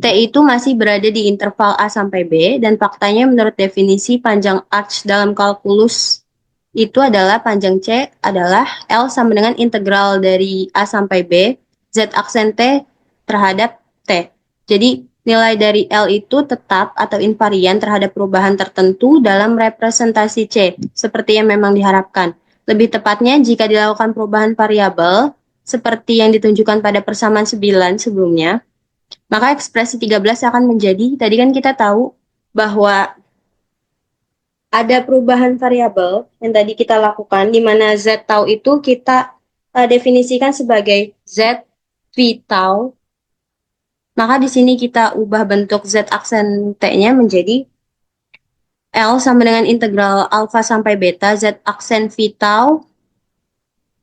T itu masih berada di interval A sampai B, dan faktanya menurut definisi panjang arch dalam kalkulus itu adalah panjang C adalah L sama dengan integral dari A sampai B, Z aksen T terhadap T. Jadi nilai dari L itu tetap atau invarian terhadap perubahan tertentu dalam representasi C, seperti yang memang diharapkan. Lebih tepatnya jika dilakukan perubahan variabel, seperti yang ditunjukkan pada persamaan 9 sebelumnya, maka ekspresi 13 akan menjadi, tadi kan kita tahu bahwa ada perubahan variabel yang tadi kita lakukan, di mana Z tau itu kita definisikan sebagai Z V tau. Maka di sini kita ubah bentuk Z aksen T-nya menjadi L sama dengan integral alfa sampai beta Z aksen V tau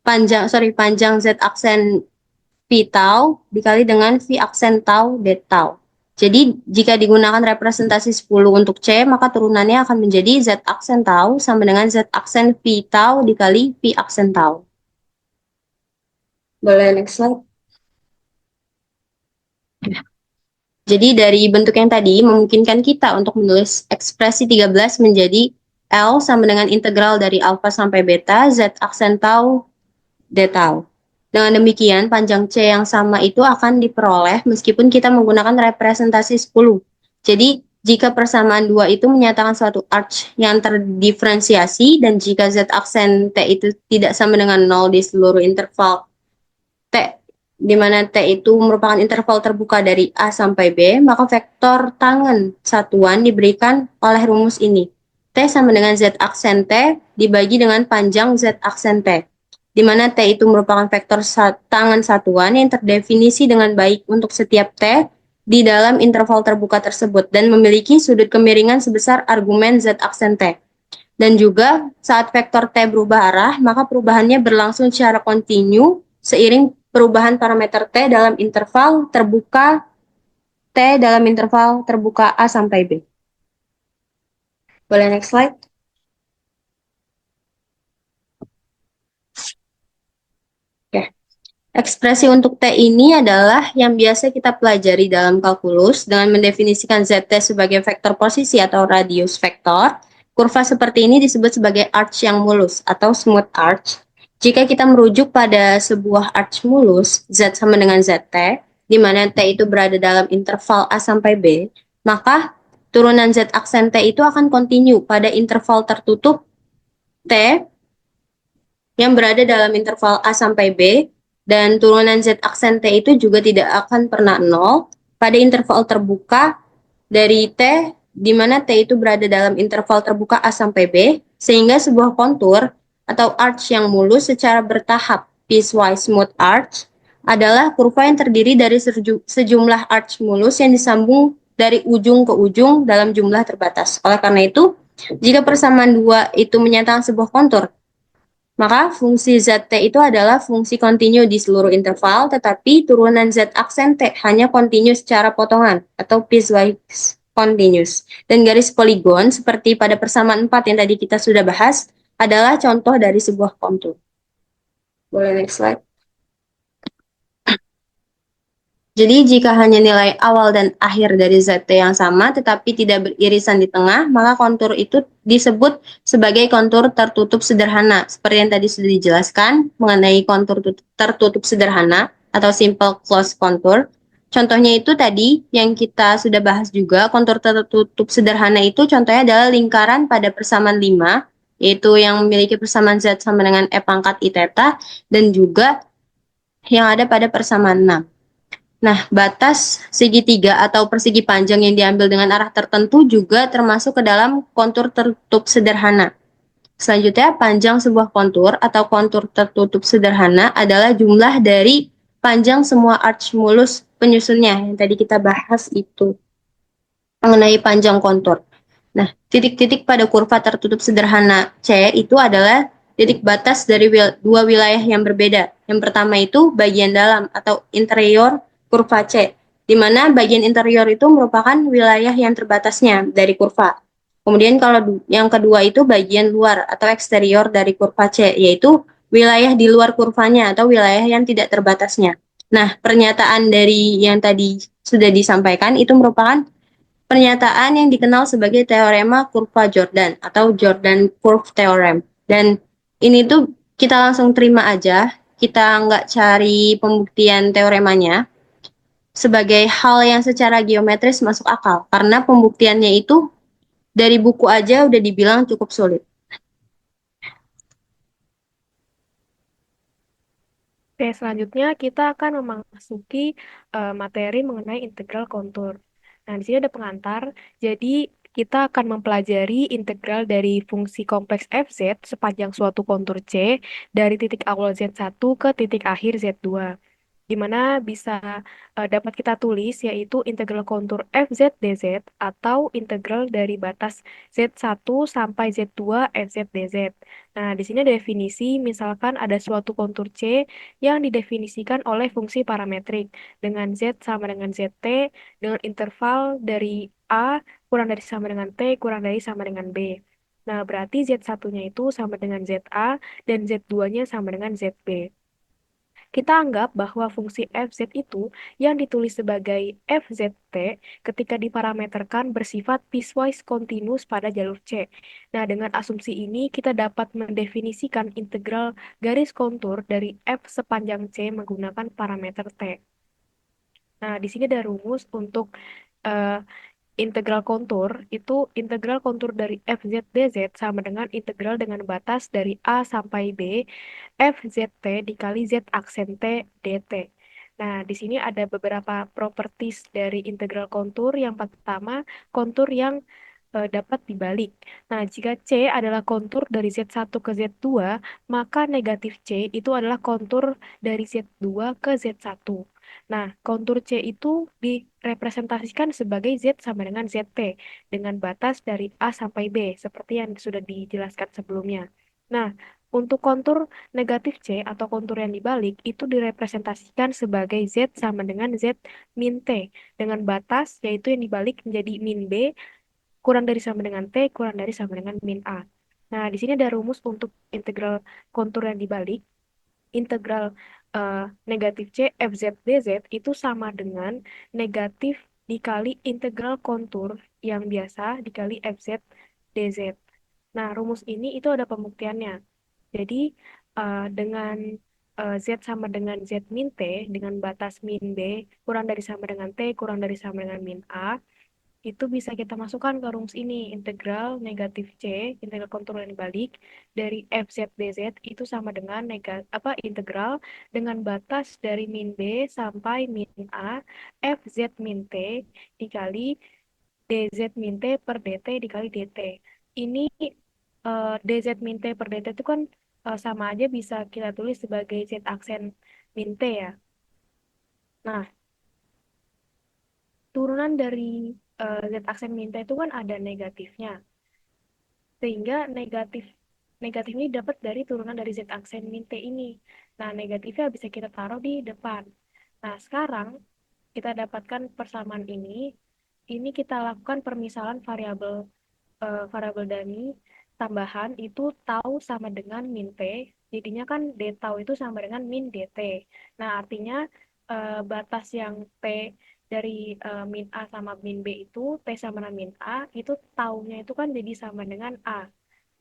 panjang Z aksen V tau dikali dengan V aksen tau D tau. Jadi jika digunakan representasi 10 untuk C, maka turunannya akan menjadi Z aksen tau sama dengan Z aksen V tau dikali V aksen tau. Boleh next slide. Jadi dari bentuk yang tadi memungkinkan kita untuk menulis ekspresi 13 menjadi L sama dengan integral dari alfa sampai beta Z aksen tau D tau. Dengan demikian, panjang C yang sama itu akan diperoleh meskipun kita menggunakan representasi 10. Jadi, jika persamaan 2 itu menyatakan suatu arch yang terdiferensiasi, dan jika Z aksen T itu tidak sama dengan 0 di seluruh interval T, di mana T itu merupakan interval terbuka dari A sampai B, maka vektor tangen satuan diberikan oleh rumus ini. T sama dengan Z aksen T dibagi dengan panjang Z aksen T, di mana T itu merupakan vektor tangan satuan yang terdefinisi dengan baik untuk setiap T di dalam interval terbuka tersebut dan memiliki sudut kemiringan sebesar argumen Z aksen T. Dan juga saat vektor T berubah arah, maka perubahannya berlangsung secara kontinu seiring perubahan parameter T dalam interval terbuka A sampai B. Boleh next slide? Oke. Ekspresi untuk T ini adalah yang biasa kita pelajari dalam kalkulus dengan mendefinisikan ZT sebagai vektor posisi atau radius vektor. Kurva seperti ini disebut sebagai arch yang mulus atau smooth arch. Jika kita merujuk pada sebuah arch mulus, Z sama dengan ZT, di mana T itu berada dalam interval A sampai B, maka turunan Z aksen T itu akan kontinu pada interval tertutup T yang berada dalam interval A sampai B, dan turunan Z aksen T itu juga tidak akan pernah nol pada interval terbuka dari T, di mana T itu berada dalam interval terbuka A sampai B, sehingga sebuah kontur atau arch yang mulus secara bertahap, piecewise smooth arch, adalah kurva yang terdiri dari sejumlah arch mulus yang disambung dari ujung ke ujung dalam jumlah terbatas. Oleh karena itu, jika persamaan dua itu menyatakan sebuah kontur, maka fungsi ZT itu adalah fungsi kontinu di seluruh interval, tetapi turunan Z aksen T hanya kontinu secara potongan atau piecewise continuous. Dan garis poligon seperti pada persamaan 4 yang tadi kita sudah bahas adalah contoh dari sebuah kontur. Boleh next slide. Jadi jika hanya nilai awal dan akhir dari ZT yang sama tetapi tidak beririsan di tengah, maka kontur itu disebut sebagai kontur tertutup sederhana. Seperti yang tadi sudah dijelaskan mengenai kontur tertutup sederhana atau simple closed contour. Contohnya itu tadi yang kita sudah bahas juga, kontur tertutup sederhana itu contohnya adalah lingkaran pada persamaan 5, yaitu yang memiliki persamaan Z sama dengan E pangkat I theta, dan juga yang ada pada persamaan 6. Nah, batas segitiga atau persegi panjang yang diambil dengan arah tertentu juga termasuk ke dalam kontur tertutup sederhana. Selanjutnya, panjang sebuah kontur atau kontur tertutup sederhana adalah jumlah dari panjang semua arch mulus penyusunnya yang tadi kita bahas itu mengenai panjang kontur. Nah, titik-titik pada kurva tertutup sederhana C itu adalah titik batas dari dua wilayah yang berbeda. Yang pertama itu bagian dalam atau interior kurva C, di mana bagian interior itu merupakan wilayah yang terbatasnya dari kurva. Kemudian kalau yang kedua itu bagian luar atau eksterior dari kurva C, yaitu wilayah di luar kurvanya atau wilayah yang tidak terbatasnya. Nah, pernyataan dari yang tadi sudah disampaikan itu merupakan pernyataan yang dikenal sebagai teorema kurva Jordan atau Jordan Curve Theorem. Dan ini tuh kita langsung terima aja, kita nggak cari pembuktian teoremanya sebagai hal yang secara geometris masuk akal. Karena pembuktiannya itu dari buku aja udah dibilang cukup sulit. Oke, selanjutnya kita akan memasuki materi mengenai integral kontur. Nah, di sini ada pengantar. Jadi, kita akan mempelajari integral dari fungsi kompleks fz sepanjang suatu kontur C dari titik awal Z1 ke titik akhir Z2. Di mana bisa dapat kita tulis yaitu integral kontur fz dz atau integral dari batas Z1 sampai Z2 fz dz. Nah, di sini definisi misalkan ada suatu kontur C yang didefinisikan oleh fungsi parametrik dengan Z sama dengan ZT dengan interval dari A kurang dari sama dengan T kurang dari sama dengan B. Nah, berarti Z1-nya itu sama dengan ZA dan Z2-nya sama dengan ZB. Kita anggap bahwa fungsi fz itu yang ditulis sebagai fzt ketika diparameterkan bersifat piecewise continuous pada jalur C. Nah, dengan asumsi ini kita dapat mendefinisikan integral garis kontur dari f sepanjang C menggunakan parameter T. Nah, di sini ada rumus untuk eh, integral kontur, itu integral kontur dari fz dz sama dengan integral dengan batas dari A sampai B, fzt dikali z aksen T dt. Nah, di sini ada beberapa properties dari integral kontur. Yang pertama, kontur yang dapat dibalik. Nah, jika C adalah kontur dari Z1 ke Z2, maka negatif C itu adalah kontur dari Z2 ke Z1. Nah, kontur C itu direpresentasikan sebagai Z sama dengan ZT dengan batas dari A sampai B, seperti yang sudah dijelaskan sebelumnya. Nah, untuk kontur negatif C atau kontur yang dibalik itu direpresentasikan sebagai Z sama dengan Z min T dengan batas yaitu yang dibalik menjadi min B kurang dari sama dengan T kurang dari sama dengan min A. Nah, di sini ada rumus untuk integral kontur yang dibalik. Integral eh, negatif C FZ dz itu sama dengan negatif dikali integral kontur yang biasa dikali FZ dz. Nah, rumus ini itu ada pembuktiannya. Jadi, dengan Z sama dengan Z min T dengan batas min B kurang dari sama dengan T kurang dari sama dengan min A, itu bisa kita masukkan ke rumus ini. Integral negatif C, integral kontur yang dibalik dari FZ dz itu sama dengan integral dengan batas dari min B sampai min A FZ min T dikali dz min T per dt dikali dt. Ini dz min T per dt itu kan sama aja bisa kita tulis sebagai z aksen min T ya. Nah, turunan dari z aksen min T itu kan ada negatifnya. Sehingga negatif negatif ini dapat dari turunan dari z aksen min T ini. Nah, negatifnya bisa kita taruh di depan. Nah, sekarang kita dapatkan persamaan ini. Ini kita lakukan permisalan variabel Dani tambahan itu tau sama dengan min T. Jadinya kan d tau itu sama dengan min dt. Nah, artinya batas yang T dari min A sama min B itu T sama dengan min A itu taunya itu kan jadi sama dengan A.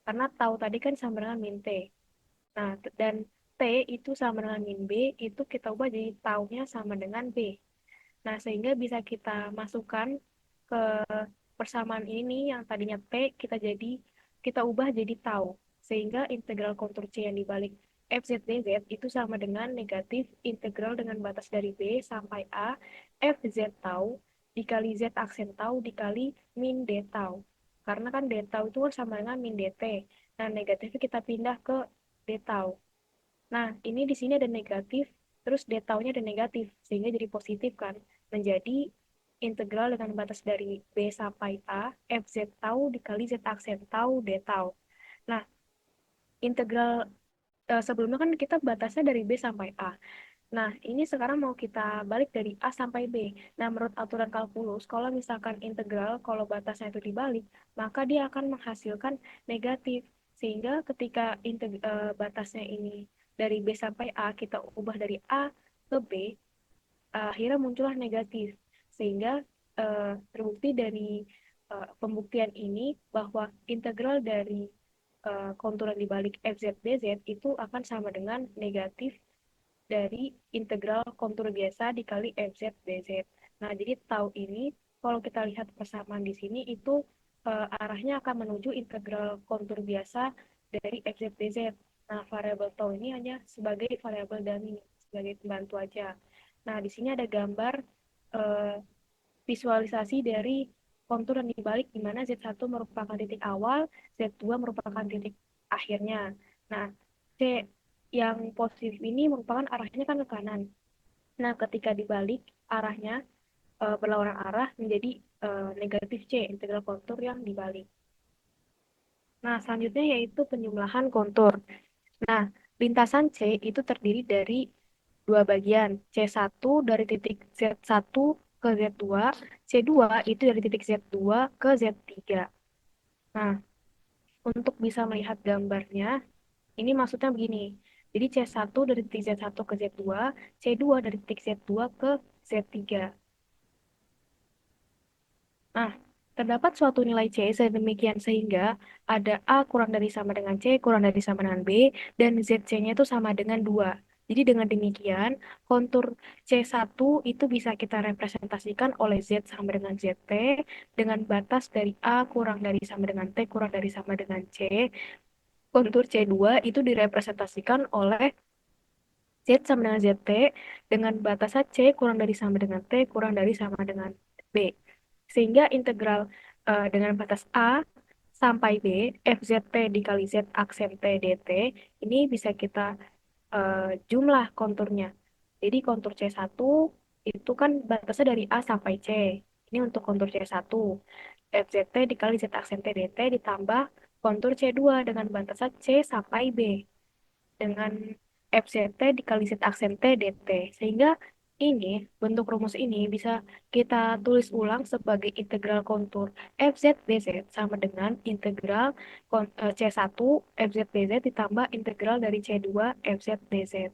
Karena tau tadi kan sama dengan min T. Nah, dan T itu sama dengan min B itu kita ubah jadi taunya sama dengan B. Nah, sehingga bisa kita masukkan ke persamaan ini yang tadinya T kita ubah jadi tau. Sehingga integral kontur C yang dibalik FZ dz itu sama dengan negatif integral dengan batas dari B sampai A FZ tau dikali Z aksen tau dikali min D tau. Karena kan D tau itu kan sama dengan min dt. Nah, negatifnya kita pindah ke D tau. Nah, ini di sini ada negatif, terus d taunya ada negatif, sehingga jadi positif kan. Menjadi integral dengan batas dari B sampai A, FZ tau dikali Z aksen tau D tau. Nah, integral sebelumnya kan kita batasnya dari B sampai A. Nah, ini sekarang mau kita balik dari A sampai B. Nah, menurut aturan kalkulus, kalau misalkan integral, kalau batasnya itu dibalik, maka dia akan menghasilkan negatif. Sehingga ketika batasnya ini dari B sampai A, kita ubah dari A ke B, akhirnya muncullah negatif. Sehingga terbukti dari pembuktian ini bahwa integral dari konturan dibalik FZ/dz itu akan sama dengan negatif dari integral kontur biasa dikali FZ dz. Nah, jadi tau ini kalau kita lihat persamaan di sini itu arahnya akan menuju integral kontur biasa dari FZ dz. Nah, variabel tau ini hanya sebagai variabel dummy, sebagai pembantu aja. Nah, di sini ada gambar eh, visualisasi dari kontur yang dibalik di mana Z1 merupakan titik awal, Z2 merupakan titik akhirnya. Nah, C yang positif ini merupakan arahnya kan ke kanan. Nah, ketika dibalik arahnya berlawanan arah menjadi negatif C, integral kontur yang dibalik. Nah, selanjutnya yaitu penjumlahan kontur. Nah, lintasan C itu terdiri dari dua bagian. C1 dari titik Z1 ke Z2, C2 itu dari titik Z2 ke Z3. Nah, untuk bisa melihat gambarnya, ini maksudnya begini. Jadi C1 dari titik Z1 ke Z2, C2 dari titik Z2 ke Z3. Nah, terdapat suatu nilai C sedemikian sehingga ada A kurang dari sama dengan C, kurang dari sama dengan B, dan ZC-nya itu sama dengan 2. Jadi dengan demikian, kontur C1 itu bisa kita representasikan oleh Z sama dengan ZT dengan batas dari A kurang dari sama dengan T kurang dari sama dengan C. Kontur C2 itu direpresentasikan oleh Z sama dengan ZT dengan batasan C kurang dari sama dengan T kurang dari sama dengan B. Sehingga integral dengan batas A sampai B, FZT dikali Z aksen T dt, ini bisa kita jumlah konturnya. Jadi kontur C1 itu kan batasnya dari A sampai C. Ini untuk kontur C1. FZT dikali Z aksen T dt ditambah kontur C2 dengan batasan C sampai B dengan FZT dikali Z aksen T dt. Sehingga ini, bentuk rumus ini bisa kita tulis ulang sebagai integral kontur FZ dz sama dengan integral C1 FZ dz ditambah integral dari C2 FZ dz.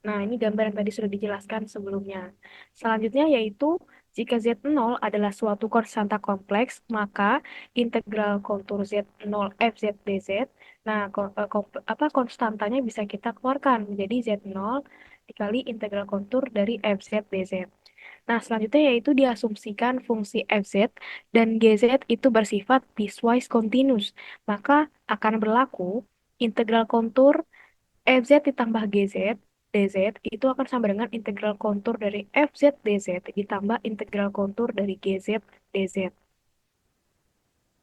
Nah, ini gambar yang tadi sudah dijelaskan sebelumnya. Selanjutnya yaitu jika Z0 adalah suatu konstanta kompleks, maka integral kontur Z0 FZ dz, nah konstantanya bisa kita keluarkan menjadi Z0 dikali integral kontur dari FZ dz. Nah, selanjutnya yaitu diasumsikan fungsi FZ dan GZ itu bersifat piecewise continuous, maka akan berlaku integral kontur FZ ditambah GZ DZ itu akan sama dengan integral kontur dari FZ DZ ditambah integral kontur dari GZ DZ.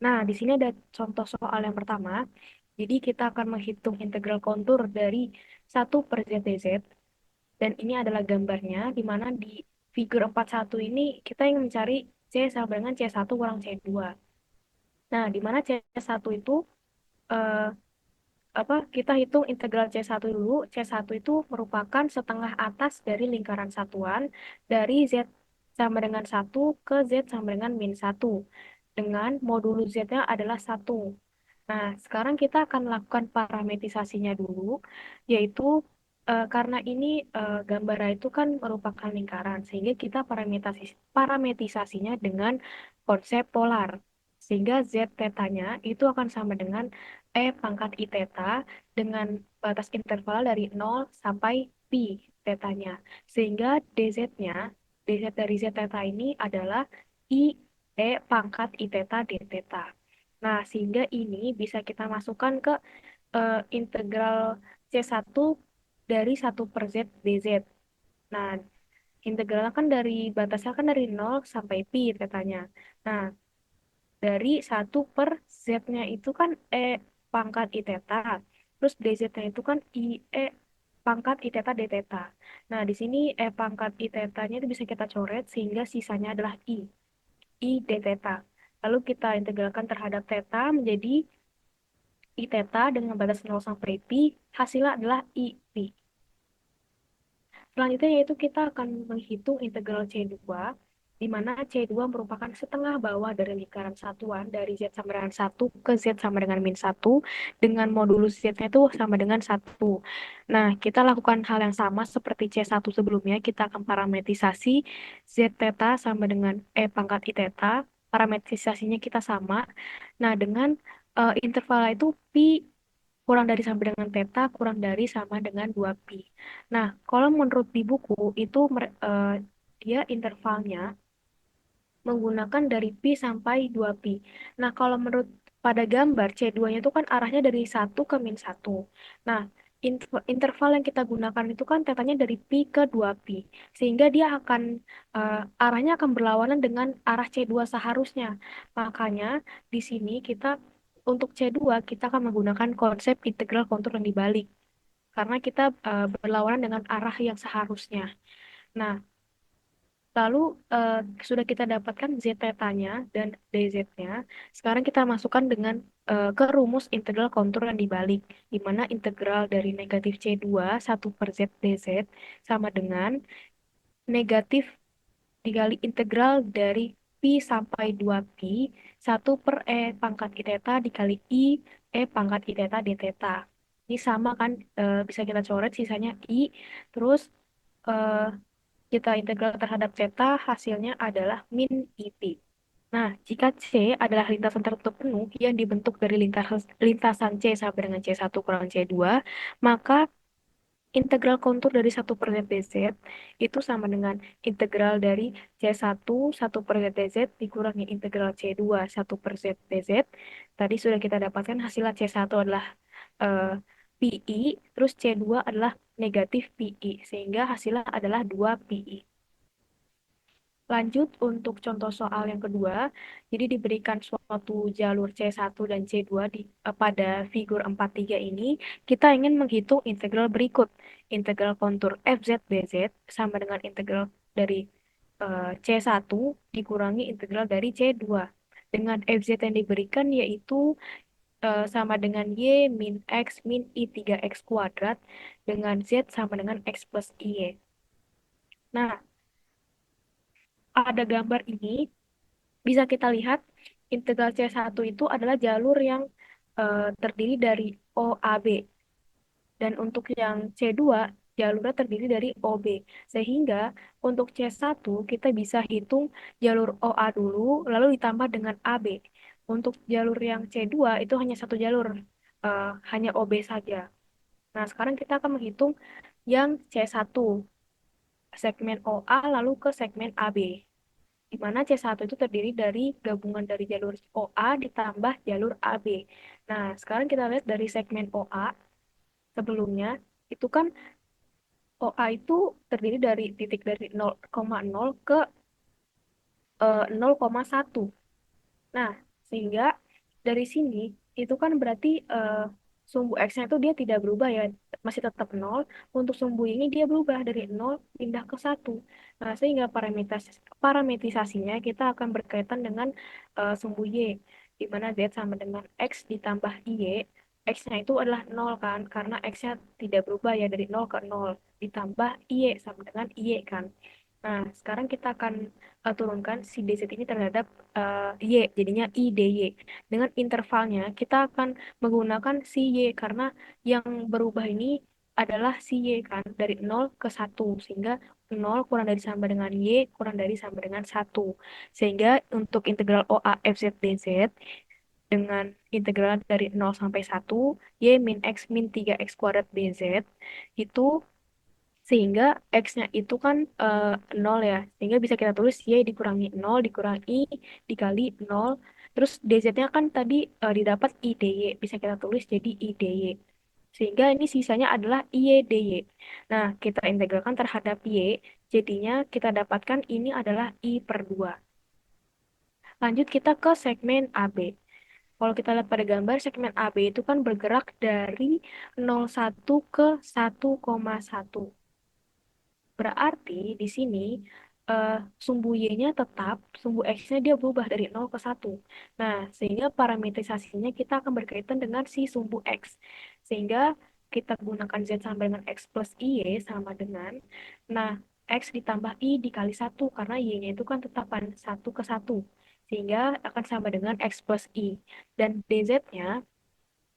Nah, di sini ada contoh soal yang pertama. Jadi kita akan menghitung integral kontur dari 1/ZdZ. Dan ini adalah gambarnya, di mana di figur 41 ini kita ingin mencari C sama dengan C1 kurang C2. Nah, di mana C1 itu eh, kita hitung integral C1 dulu. C1 itu merupakan setengah atas dari lingkaran satuan dari Z sama dengan 1 ke Z sama dengan min 1 dengan modulus Z-nya adalah 1. Nah, sekarang kita akan lakukan parametrisasinya dulu, yaitu karena ini gambar itu kan merupakan lingkaran, sehingga kita parametrisasinya dengan konsep polar. Sehingga Z tetanya itu akan sama dengan E pangkat I theta dengan batas interval dari 0 sampai pi tetanya. Sehingga DZ-nya, DZ dari Z theta ini adalah I E pangkat I theta D theta. Nah, sehingga ini bisa kita masukkan ke integral C1 dari 1/Z dz. Nah, integralnya kan dari batasnya kan dari 0 sampai pi katanya. Nah, dari 1/Z-nya itu kan E pangkat I theta. Terus dz-nya itu kan I E pangkat I theta D theta. Nah, di sini E pangkat I theta-nya itu bisa kita coret sehingga sisanya adalah I D theta. Lalu kita integralkan terhadap theta menjadi I theta dengan batas 0 sampai pi, hasilnya adalah I pi. Selanjutnya yaitu kita akan menghitung integral C2, di mana C2 merupakan setengah bawah dari lingkaran satuan dari Z sama dengan 1 ke Z sama dengan min 1, dengan modulus Z-nya itu sama dengan 1. Nah, kita lakukan hal yang sama seperti C1 sebelumnya, kita akan parametrisasi Z theta sama dengan E pangkat I theta, parametrisasinya kita sama. Nah, dengan interval itu pi kurang dari sama dengan theta kurang dari sama dengan 2pi. Nah, kalau menurut di buku itu dia intervalnya menggunakan dari pi sampai 2pi. Nah, kalau menurut pada gambar C2-nya itu kan arahnya dari 1 ke min 1. Nah, interval yang kita gunakan itu kan tetanya dari pi ke 2pi. Sehingga dia akan arahnya akan berlawanan dengan arah C2 seharusnya. Makanya di sini kita untuk C2 kita akan menggunakan konsep integral kontur yang dibalik karena kita berlawanan dengan arah yang seharusnya. Nah, lalu eh, sudah kita dapatkan z tetanya dan dz-nya. Sekarang kita masukkan dengan ke rumus integral kontur yang dibalik, di mana integral dari negatif C2 1/Z dz sama dengan negatif dikali integral dari pi sampai 2pi 1/E pangkat I theta dikali E pangkat I theta d theta. Ini sama kan, bisa kita coret sisanya terus eh, kita integral terhadap theta, hasilnya adalah min IP. Nah, jika C adalah lintasan tertutup penuh yang dibentuk dari lintasan C sampai dengan C1 kurang C2, maka integral kontur dari 1/Z dz itu sama dengan integral dari C1 1/Z dz dikurangi integral C2 1/Z dz. Tadi sudah kita dapatkan hasilnya C1 adalah eh, PI, terus C2 adalah negatif PI, sehingga hasilnya adalah 2 PI. Lanjut untuk contoh soal yang kedua, jadi diberikan suatu jalur C1 dan C2 pada figur 43 ini, kita ingin menghitung integral berikut. Integral kontur FZ dz sama dengan integral dari C1 dikurangi integral dari C2. Dengan FZ yang diberikan yaitu sama dengan Y min X min I3X kuadrat dengan Z sama dengan X plus IY. Nah, ada gambar ini, bisa kita lihat integral C1 itu adalah jalur yang terdiri dari OAB. Dan untuk yang C2, jalurnya terdiri dari OB. Sehingga untuk C1 kita bisa hitung jalur OA dulu, lalu ditambah dengan AB. Untuk jalur yang C2 itu hanya satu jalur, hanya OB saja. Nah, sekarang kita akan menghitung yang C1, segmen OA lalu ke segmen AB. Di mana C1 itu terdiri dari gabungan dari jalur OA ditambah jalur AB. Nah, sekarang kita lihat dari segmen OA, sebelumnya itu kan OA itu terdiri dari titik dari 0,0 ke 0,1. Nah, sehingga dari sini itu kan berarti sumbu X-nya itu dia tidak berubah ya, masih tetap 0. Untuk sumbu ini dia berubah dari 0 pindah ke 1. Nah, sehingga parametrisasinya kita akan berkaitan dengan sumbu Y, di mana Z sama dengan X ditambah Y. X-nya itu adalah 0 kan, karena X-nya tidak berubah ya dari 0 ke 0. Ditambah Y sama dengan Y kan. Nah, sekarang kita akan turunkan si DZ ini terhadap Y, jadinya IDY. Dengan intervalnya, kita akan menggunakan si Y, karena yang berubah ini adalah si Y kan, dari 0 ke 1. Sehingga 0 kurang dari sama dengan Y, kurang dari sama dengan 1. Sehingga untuk integral OA FZ DZ, dengan integral dari 0 sampai 1, Y min X min 3X kuadrat DZ, itu sehingga X-nya itu kan 0 ya. Sehingga bisa kita tulis Y dikurangi 0 dikurangi dikali 0. Terus DZ-nya kan tadi didapat IDY. Bisa kita tulis jadi IDY. Sehingga ini sisanya adalah IYDY. Nah, kita integralkan terhadap Y. Jadinya kita dapatkan ini adalah I per 2. Lanjut kita ke segmen AB. Kalau kita lihat pada gambar, segmen AB itu kan bergerak dari 0,1 ke 1,1. Berarti di sini eh, sumbu Y-nya tetap, sumbu X-nya dia berubah dari 0 ke 1. Nah, sehingga parametrisasinya kita akan berkaitan dengan si sumbu X. Sehingga kita gunakan Z sama dengan X plus Y sama dengan, nah, X ditambah I dikali 1, karena Y-nya itu kan tetapan 1 ke 1. Sehingga akan sama dengan X plus I. Dan DZ-nya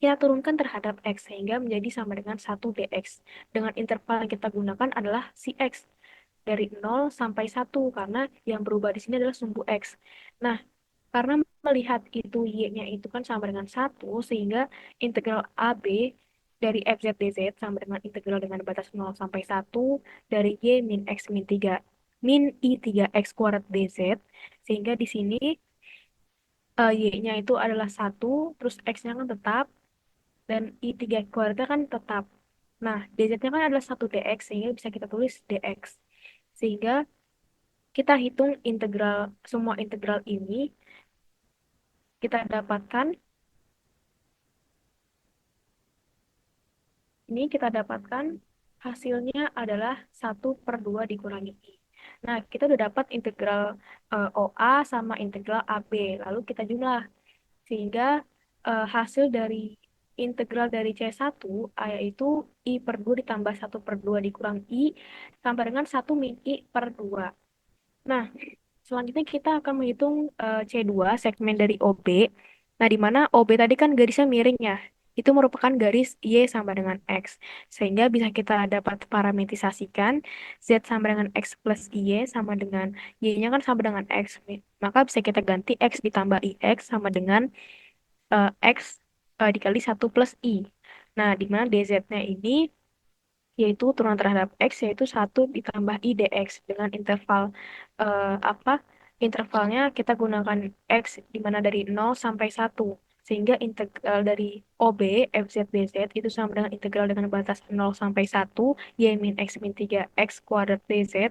kita turunkan terhadap X sehingga menjadi sama dengan 1 dx. Dengan interval yang kita gunakan adalah si X dari 0 sampai 1 karena yang berubah di sini adalah sumbu X. Nah, karena melihat itu Y-nya itu kan sama dengan 1 sehingga integral AB dari FZ dz sama dengan integral dengan batas 0 sampai 1 dari Y min X min 3 min I3X kuadrat dz, sehingga di sini Y-nya itu adalah 1, terus X-nya kan tetap, dan I3 kuadratnya kan tetap. Nah, dz-nya kan adalah 1 dx, sehingga bisa kita tulis dx. Sehingga kita hitung integral, semua integral ini, kita dapatkan, kita dapatkan hasilnya adalah 1/2 dikurangi I. Nah, kita udah dapat integral OA sama integral AB. Lalu kita jumlah. Sehingga hasil dari integral dari C1 yaitu I/2 ditambah 1/2 dikurang I sampai dengan 1 min I per 2. Nah, selanjutnya kita akan menghitung C2 segmen dari OB. Nah, di mana OB tadi kan garisnya miring ya. Itu merupakan garis Y sama dengan X. Sehingga bisa kita dapat parametrisasikan Z sama dengan X plus Y sama dengan Y-nya kan sama dengan X. Maka bisa kita ganti X ditambah IX sama dengan X dikali 1 plus I. Nah, di mana DZ-nya ini yaitu turunan terhadap X yaitu 1 ditambah I dx dengan interval apa? Intervalnya kita gunakan X di mana dari 0 sampai 1. Sehingga integral dari OB FZ dz itu sama dengan integral dengan batas 0 sampai 1 Y min X min 3 X kuadrat dz.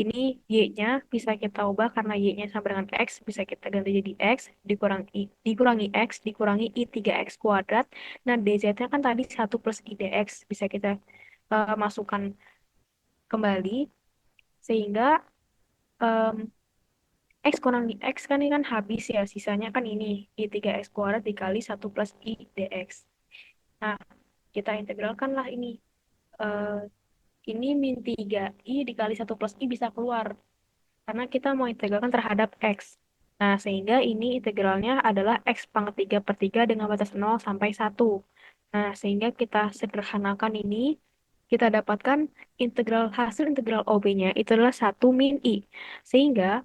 ini y-nya bisa kita ubah karena y-nya sama dengan x, bisa kita ganti jadi x dikurangi x dikurangi i 3x kuadrat. Nah, dz-nya kan tadi 1 plus i dx, bisa kita masukkan kembali sehingga em, x kurangi x kan ini kan habis ya, sisanya kan ini i 3x kuadrat dikali 1 plus i dx. Nah, kita integralkan lah ini. Eh, ini min 3i dikali 1 plus i bisa keluar karena kita mau integralkan terhadap x. Nah, sehingga ini integralnya adalah x pangkat 3 per 3 dengan batas 0 sampai 1. Nah, sehingga kita sederhanakan ini, kita dapatkan hasil integral OB-nya itu adalah 1 min I. Sehingga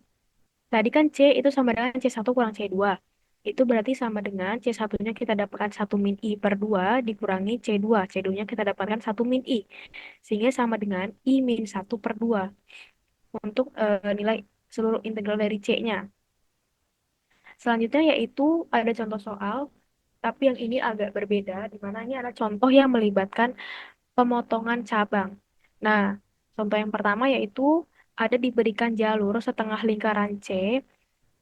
tadi kan C itu sama dengan C1 kurang C2. Itu berarti sama dengan C1-nya kita dapatkan 1 min I per 2 dikurangi C2. C2-nya kita dapatkan 1 min I. Sehingga sama dengan I min 1 per 2 untuk nilai seluruh integral dari C-nya. Selanjutnya yaitu ada contoh soal, tapi yang ini agak berbeda, di mana ini ada contoh yang melibatkan pemotongan cabang. Nah, contoh yang pertama yaitu ada diberikan jalur setengah lingkaran C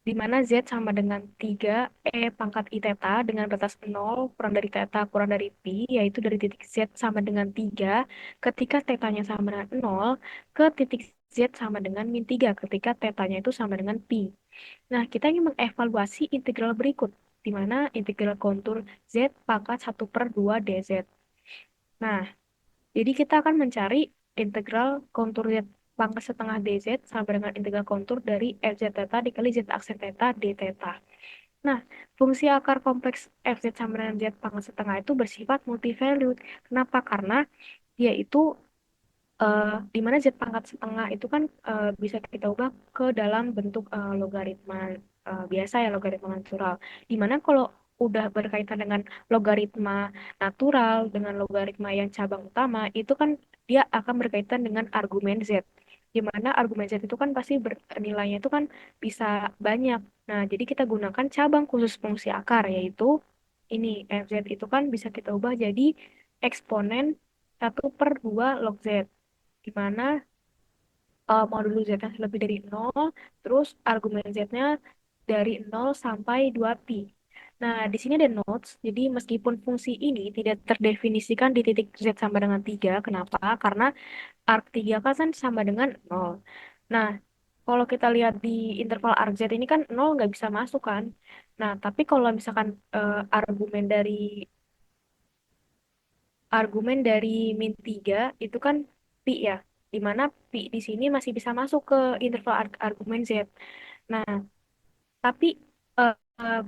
di mana Z sama dengan 3 pangkat I theta dengan batas 0 kurang dari theta kurang dari pi, yaitu dari titik Z sama dengan 3 ketika tetanya sama dengan 0 ke titik Z sama dengan min 3 ketika tetanya itu sama dengan pi. Nah, kita ingin mengevaluasi integral berikut, di mana integral kontur Z pangkat 1 per 2 dz. Nah, jadi kita akan mencari integral kontur Z pangkat setengah dz sama dengan integral kontur dari fz theta dikali z aksen theta d theta. Nah, fungsi akar kompleks fz sama dengan z pangkat setengah itu bersifat multivalued. Kenapa? Karena dia itu eh, di mana z pangkat setengah itu kan bisa kita ubah ke dalam bentuk logaritma biasa ya, logaritma natural. Di mana kalau udah berkaitan dengan logaritma natural dengan logaritma yang cabang utama itu kan dia akan berkaitan dengan argumen z. Di mana argumen z itu kan pasti nilainya itu kan bisa banyak. Nah, jadi kita gunakan cabang khusus fungsi akar yaitu ini fz itu kan bisa kita ubah jadi eksponen 1/2 log z di mana modulo Z-nya lebih dari 0, terus argumen Z-nya dari 0 sampai 2pi. Nah, di sini ada notes, jadi meskipun fungsi ini tidak terdefinisikan di titik Z sama dengan 3, kenapa? Karena arc 3 kan sama dengan 0. Nah, kalau kita lihat di interval arc Z ini kan 0 nggak bisa masuk kan? Nah, tapi kalau misalkan argumen dari min 3 itu kan pi ya, di mana pi di sini masih bisa masuk ke interval argumen Z. Nah, tapi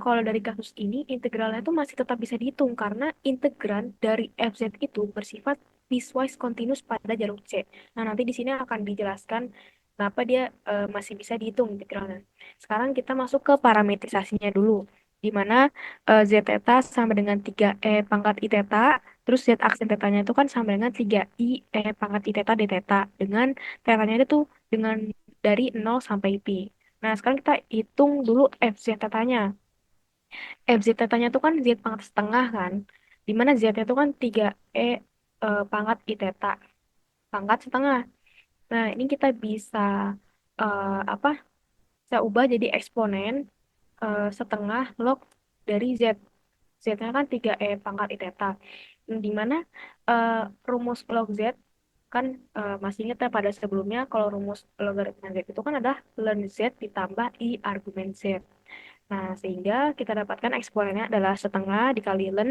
kalau dari kasus ini integralnya itu masih tetap bisa dihitung karena integran dari fz itu bersifat piecewise continuous pada jalur C. Nah, nanti di sini akan dijelaskan kenapa dia masih bisa dihitung integralnya. Sekarang kita masuk ke parametrisasinya dulu, di mana z theta sama dengan 3e pangkat i theta, terus z aksen tetanya itu kan sama dengan 3i pangkat i theta d theta, dengan tetanya itu dengan dari 0 sampai pi. Nah, sekarang kita hitung dulu FZ tetanya. FZ tetanya itu kan Z pangkat setengah kan. Dimana Z-nya itu kan 3E pangkat I theta. Pangkat setengah. Nah, ini kita bisa apa? Saya ubah jadi eksponen setengah log dari Z. Z-nya kan 3E pangkat I theta. Dimana eh, rumus log Z kan masih ingat ya pada sebelumnya kalau rumus logaritma Z itu kan adalah ln Z ditambah I argumen Z. Nah, sehingga kita dapatkan eksponennya adalah setengah dikali ln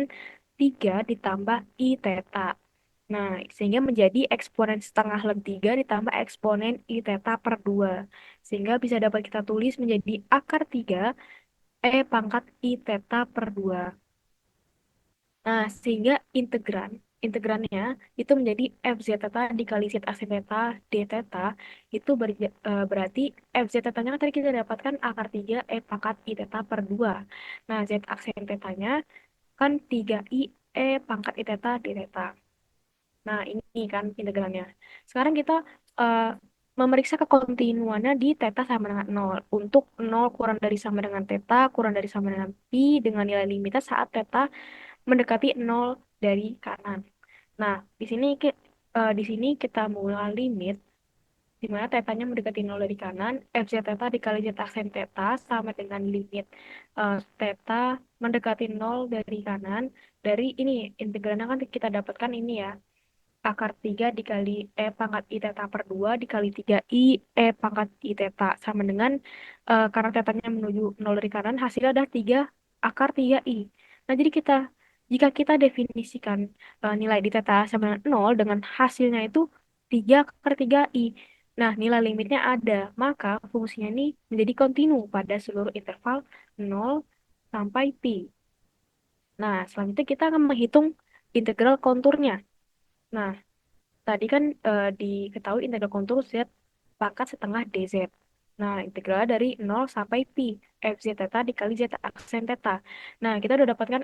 3 ditambah I theta. Nah, sehingga menjadi eksponen setengah ln 3 ditambah eksponen I theta per 2. Sehingga bisa dapat kita tulis menjadi akar 3 pangkat I theta per 2. Nah, sehingga integrannya itu menjadi FZ theta dikali Z AC theta D theta itu berarti FZ tetanya kan tadi kita dapatkan akar 3 pangkat I theta per 2. Nah, Z aksen tetanya kan 3i pangkat I theta D theta. Nah, ini kan integralnya. Sekarang kita eh, memeriksa kekontinuannya di theta sama dengan 0. Untuk 0 kurang dari sama dengan theta, kurang dari sama dengan pi dengan nilai limitnya saat theta mendekati 0 dari kanan. Nah, di sini kita mulai limit di mana tetanya mendekati 0 dari kanan, fz theta dikali z aksen theta sama dengan limit theta mendekati 0 dari kanan, dari ini, integralnya kan kita dapatkan ini ya, akar 3 dikali pangkat I theta per 2 dikali 3I pangkat I theta, sama dengan, karena tetanya menuju 0 dari kanan, hasilnya ada 3 akar 3I. Nah, jadi jika kita definisikan nilai di theta sama dengan 0 dengan hasilnya itu 3 akar 3I. Nah, nilai limitnya ada, maka fungsinya ini menjadi kontinu pada seluruh interval 0 sampai pi. Nah, selanjutnya kita akan menghitung integral konturnya. Nah, tadi kan diketahui integral kontur Z pangkat setengah dz. Nah, integral dari 0 sampai pi, fz theta dikali z aksen theta. Nah, kita udah dapatkan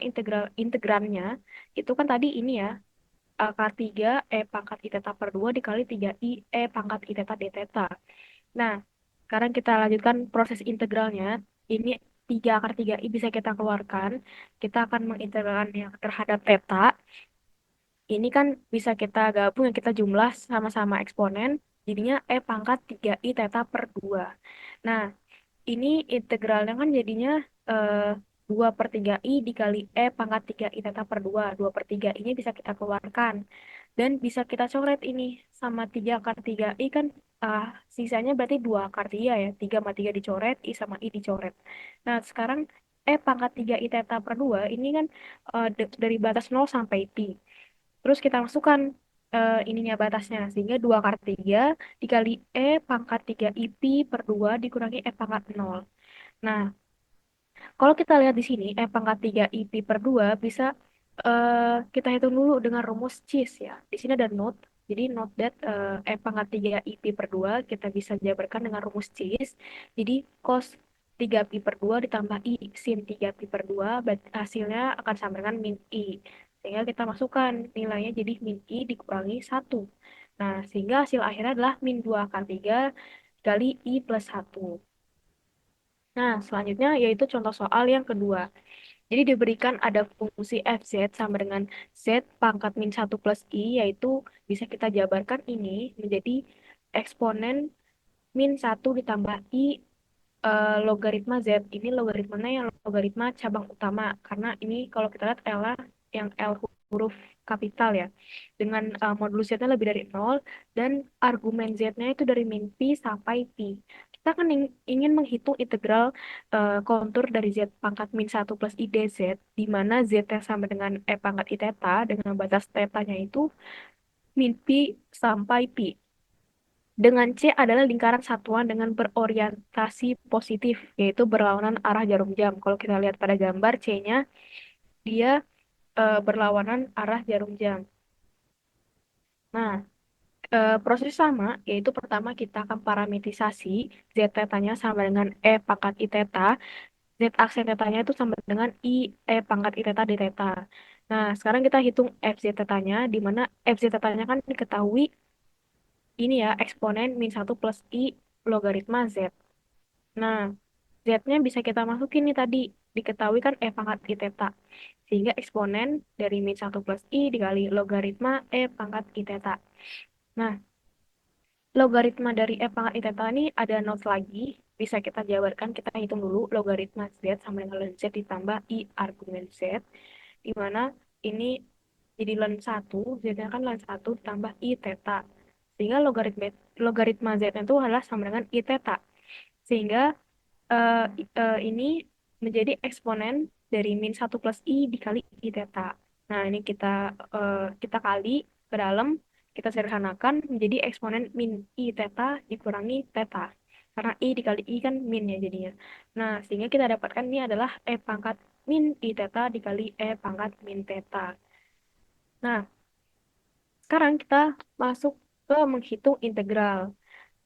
integrannya. Itu kan tadi ini ya, akar 3 pangkat I theta per 2 dikali 3I pangkat I theta d theta. Nah, sekarang kita lanjutkan proses integralnya. Ini 3 akar 3I bisa kita keluarkan. Kita akan mengintegralkannya terhadap theta. Ini kan bisa kita gabung, yang kita jumlah sama-sama eksponen, jadinya pangkat 3i theta per 2. Nah, ini integralnya kan jadinya eh, 2 per 3i dikali pangkat 3i theta per 2. 2 per 3 ini bisa kita keluarkan. Dan bisa kita coret ini sama 3 akar 3i kan, ah, sisanya berarti 2 akar 3 ya. 3 sama 3 dicoret, i sama i dicoret. Nah, sekarang pangkat 3i theta per 2 ini kan dari batas 0 sampai pi. Terus kita masukkan ininya batasnya, sehingga 2 akar 3 dikali pangkat 3 IP per 2 dikurangi pangkat 0. Nah, kalau kita lihat di sini, pangkat 3 IP per 2 bisa kita hitung dulu dengan rumus CIS ya. Di sini ada note, jadi note that pangkat 3 IP per 2 kita bisa jabarkan dengan rumus CIS. Jadi cos 3 pi per 2 ditambah I sin 3 pi per 2, hasilnya akan sama dengan min I. Sehingga kita masukkan nilainya jadi min I dikurangi 1. Nah, sehingga hasil akhirnya adalah min 2 akar 3 kali I plus 1. Nah, selanjutnya yaitu contoh soal yang kedua. Jadi diberikan ada fungsi fz sama dengan z pangkat min 1 plus i, yaitu bisa kita jabarkan ini menjadi eksponen min 1 ditambah i logaritma z. Ini logaritmanya yang logaritma cabang utama, karena ini kalau kita lihat L yang L huruf kapital ya, dengan modulus z-nya lebih dari 0, dan argumen z-nya itu dari min pi sampai pi. Kita kan ingin menghitung integral kontur dari z pangkat min 1 plus i dz, di mana z-nya sama dengan pangkat i theta, dengan batas theta-nya itu min pi sampai pi. Dengan C adalah lingkaran satuan dengan berorientasi positif, yaitu berlawanan arah jarum jam. Kalau kita lihat pada gambar C-nya, dia berlawanan arah jarum jam. Nah, proses sama, yaitu pertama kita akan parametrisasi Z tetanya sama dengan pangkat I theta, Z aksen tetanya itu sama dengan pangkat I theta d theta. Nah, sekarang kita hitung FZ tetanya, di mana FZ tetanya kan diketahui ini ya, eksponen min 1 plus I logaritma Z. Nah, Z-nya bisa kita masukin nih tadi, diketahui kan pangkat I theta. Sehingga eksponen dari min 1 plus I dikali logaritma pangkat I theta. Nah, logaritma dari pangkat I theta ini ada not lagi, bisa kita jabarkan, kita hitung dulu logaritma Z sama dengan ln Z ditambah I argumen Z, di mana ini jadi ln 1, Z-nya kan ln 1 ditambah I theta. Sehingga logaritma Z itu adalah sama dengan I theta. Sehingga ini menjadi eksponen dari min 1 plus I dikali I theta. Nah, ini kita kali ke dalam, kita sederhanakan menjadi eksponen min I theta dikurangi theta. Karena I dikali I kan min ya jadinya. Nah, sehingga kita dapatkan ini adalah pangkat min I theta dikali pangkat min theta. Nah, sekarang kita masuk ke menghitung integral.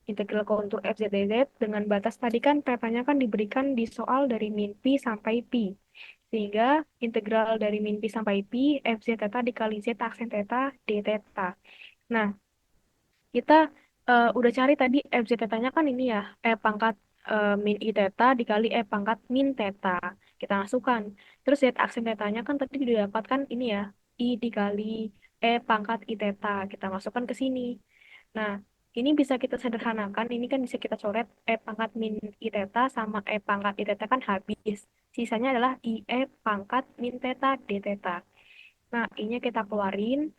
Integral kontur f z dz dengan batas tadi kan petanya kan diberikan di soal dari min pi sampai pi. Sehingga integral dari min pi sampai pi f z theta dikali z aksen theta d theta. Nah, kita udah cari tadi f z theta-nya kan ini ya, pangkat min i theta dikali pangkat min theta. Kita masukkan. Terus z aksen theta-nya kan tadi didapatkan ini ya, i dikali pangkat i theta. Kita masukkan ke sini. Nah, Ini bisa kita sederhanakan, ini kan bisa kita coret E pangkat min I theta sama E pangkat I theta kan habis. Sisanya adalah IE pangkat min theta D theta. Nah, I-nya kita keluarin,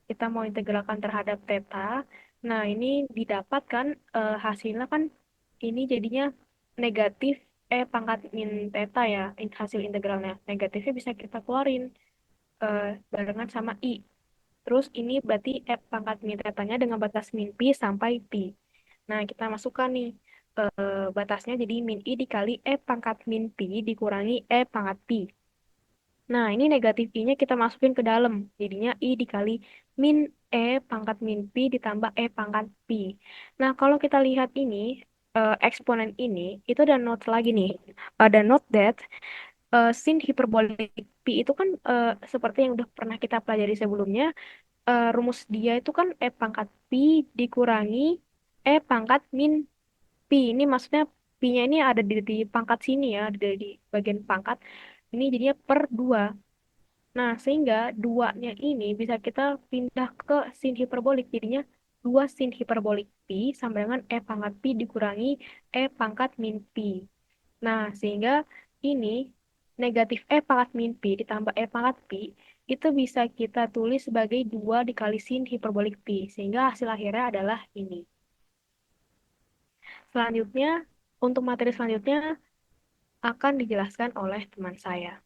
kita mau integralkan terhadap theta. Nah, ini didapatkan hasilnya kan ini jadinya negatif E pangkat min theta ya, hasil integralnya. Negatifnya bisa kita keluarin barengan sama I. Terus ini berarti F pangkat min tetanya dengan batas min pi sampai pi. Nah, kita masukkan nih batasnya jadi min I dikali E pangkat min pi dikurangi E pangkat pi. Nah, ini negatif I-nya kita masukin ke dalam. Jadinya I dikali min E pangkat min pi ditambah E pangkat pi. Nah, kalau kita lihat ini, eksponen ini, itu ada note lagi nih. Ada note that sin hiperbolik pi itu kan seperti yang udah pernah kita pelajari sebelumnya, rumus dia itu kan E pangkat pi dikurangi E pangkat min pi. Ini maksudnya pi-nya ini ada di pangkat sini ya, di bagian pangkat. Ini jadinya per 2. Nah, sehingga 2-nya ini bisa kita pindah ke sin hiperbolik. Jadinya 2 sin hiperbolik pi sama dengan E pangkat pi dikurangi E pangkat min pi. Nah, sehingga ini negatif E pangkat min pi ditambah E pangkat pi itu bisa kita tulis sebagai 2 dikali sin hiperbolik pi. Sehingga hasil akhirnya adalah ini. Selanjutnya, untuk materi selanjutnya akan dijelaskan oleh teman saya.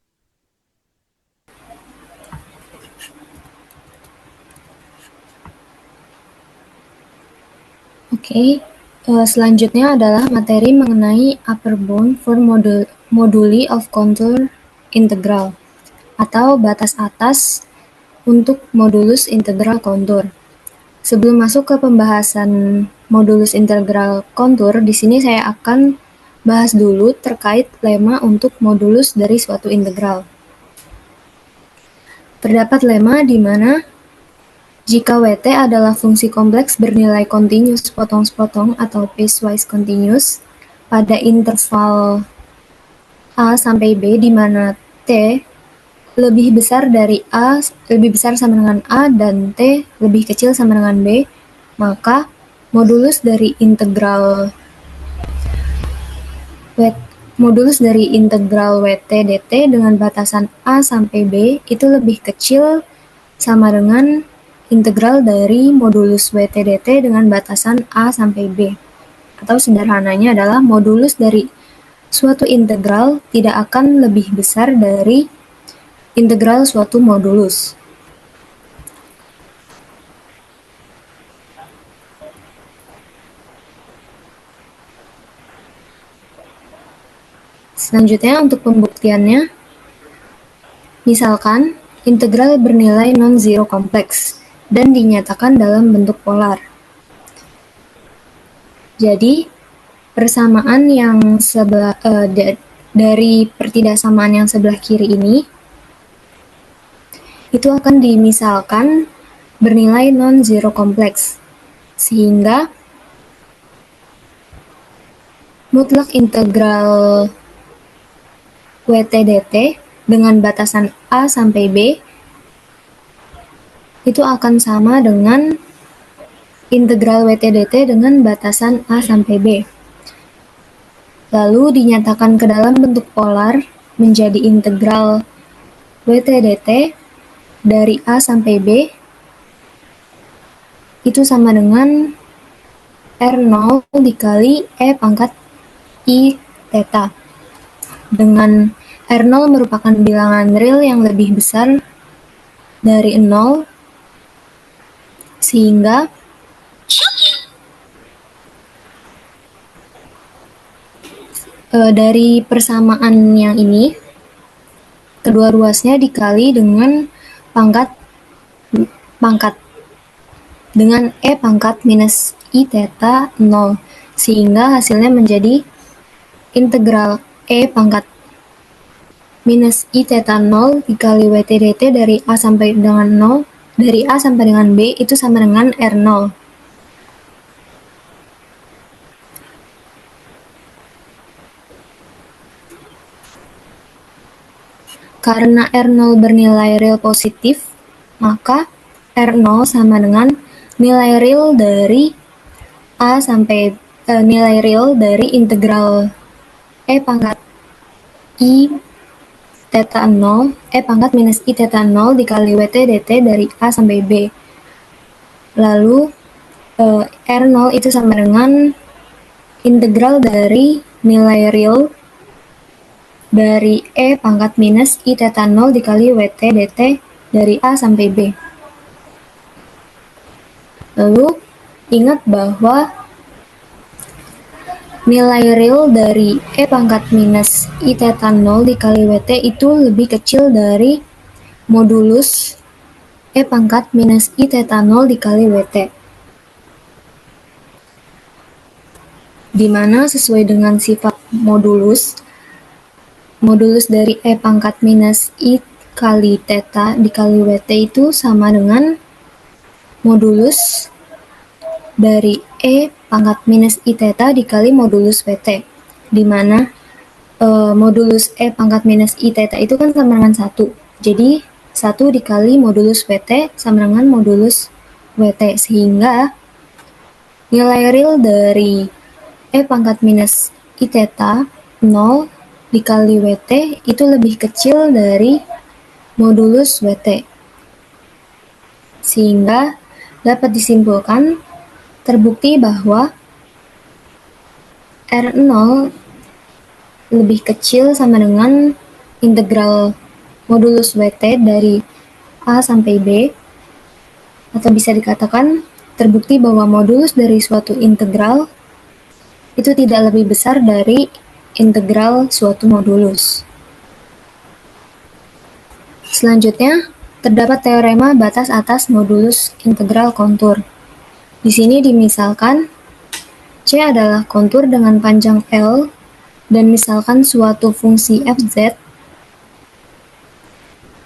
Oke, selanjutnya adalah materi mengenai upper bound for moduli of contour integral atau batas atas untuk modulus integral kontur. Sebelum masuk ke pembahasan modulus integral kontur, di sini saya akan bahas dulu terkait lemma untuk modulus dari suatu integral. Terdapat lemma di mana jika Wt adalah fungsi kompleks bernilai continuous potong-sepotong atau piecewise continuous pada interval A sampai B di mana T lebih besar dari A, lebih besar sama dengan A dan T lebih kecil sama dengan B, maka modulus dari integral Wt dt dengan batasan A sampai B itu lebih kecil sama dengan integral dari modulus Wt dt dengan batasan A sampai B. Atau sederhananya adalah modulus dari suatu integral tidak akan lebih besar dari integral suatu modulus. Selanjutnya untuk pembuktiannya, misalkan integral bernilai non-zero kompleks dan dinyatakan dalam bentuk polar. Jadi, persamaan yang dari pertidaksamaan yang sebelah kiri ini itu akan dimisalkan bernilai non-zero kompleks, sehingga mutlak integral Wt dt dengan batasan A sampai B itu akan sama dengan integral Wt dt dengan batasan A sampai B. Lalu dinyatakan ke dalam bentuk polar menjadi integral Wt dt dari A sampai B itu sama dengan R0 dikali E pangkat I theta. Dengan R0 merupakan bilangan real yang lebih besar dari 0, sehingga dari persamaan yang ini, kedua ruasnya dikali dengan pangkat dengan E pangkat minus I theta 0, sehingga hasilnya menjadi integral E pangkat minus I theta 0 dikali Wt dt dari A sampai dengan 0, dari A sampai dengan B itu sama dengan R0. Karena R0 bernilai real positif, maka R0 sama dengan nilai real dari A sampai nilai real dari integral E pangkat I theta 0, E pangkat minus I theta 0 dikali WT dt dari A sampai B. Lalu R0 itu sama dengan integral dari nilai real dari E pangkat minus I theta 0 dikali WT dt dari A sampai B. Lalu ingat bahwa nilai real dari E pangkat minus I theta 0 dikali WT itu lebih kecil dari modulus E pangkat minus I theta 0 dikali WT. Di mana sesuai dengan sifat modulus dari E pangkat minus I kali theta dikali WT itu sama dengan modulus dari E pangkat minus I theta dikali modulus WT, di mana modulus E pangkat minus I theta itu kan sama dengan 1. Jadi 1 dikali modulus WT sama dengan modulus WT, sehingga nilai real dari E pangkat minus I theta 0 dikali WT itu lebih kecil dari modulus WT. Sehingga dapat disimpulkan terbukti bahwa R0 lebih kecil sama dengan integral modulus WT dari A sampai B, atau bisa dikatakan terbukti bahwa modulus dari suatu integral itu tidak lebih besar dari integral suatu modulus. Selanjutnya, terdapat teorema batas atas modulus integral kontur. Di sini dimisalkan C adalah kontur dengan panjang L dan misalkan suatu fungsi fz,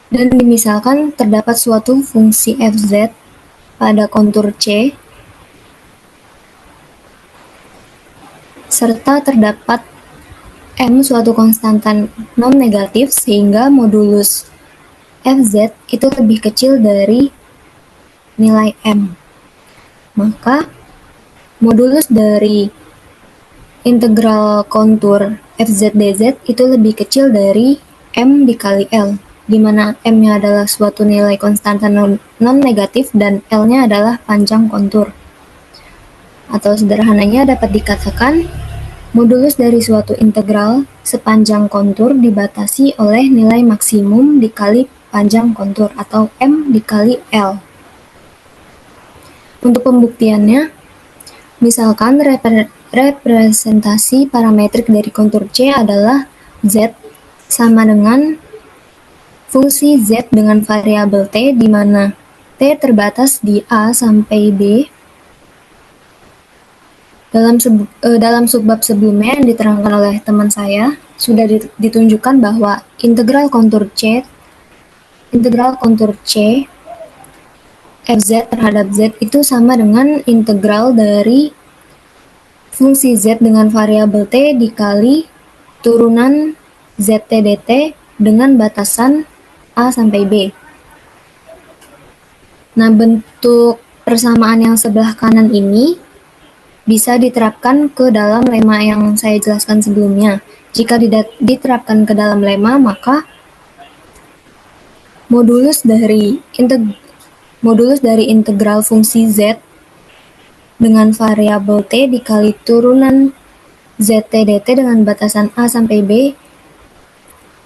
dan dimisalkan terdapat suatu fungsi fz pada kontur C, serta terdapat M suatu konstantan non-negatif sehingga modulus fz itu lebih kecil dari nilai M. Maka modulus dari integral kontur fz dz itu lebih kecil dari M dikali L, di mana M-nya adalah suatu nilai konstantan non-negatif dan L-nya adalah panjang kontur. Atau sederhananya dapat dikatakan modulus dari suatu integral sepanjang kontur dibatasi oleh nilai maksimum dikali panjang kontur atau M dikali L. Untuk pembuktiannya, misalkan representasi parametrik dari kontur C adalah Z sama dengan fungsi Z dengan variabel T, di mana T terbatas di A sampai B. Dalam subbab sebelumnya yang diterangkan oleh teman saya, sudah ditunjukkan bahwa integral kontur C fz terhadap z itu sama dengan integral dari fungsi z dengan variabel t dikali turunan zt dt dengan batasan a sampai b. Nah, bentuk persamaan yang sebelah kanan ini bisa diterapkan ke dalam lema yang saya jelaskan sebelumnya. Jika diterapkan ke dalam lema, maka modulus dari integral fungsi z dengan variabel t dikali turunan zt dt dengan batasan a sampai b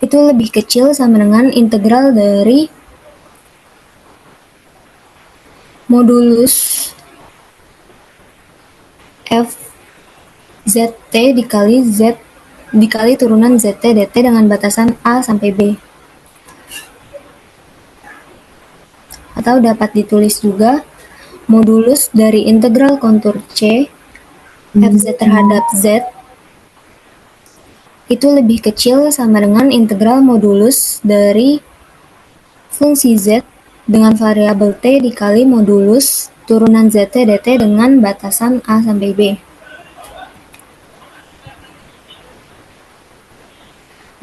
itu lebih kecil sama dengan integral dari modulus f zt dikali turunan zt dt dengan batasan a sampai b. Atau dapat ditulis juga modulus dari integral kontur C fz terhadap z itu lebih kecil sama dengan integral modulus dari fungsi z dengan variabel t dikali modulus turunan zt dt dengan batasan a sampai b.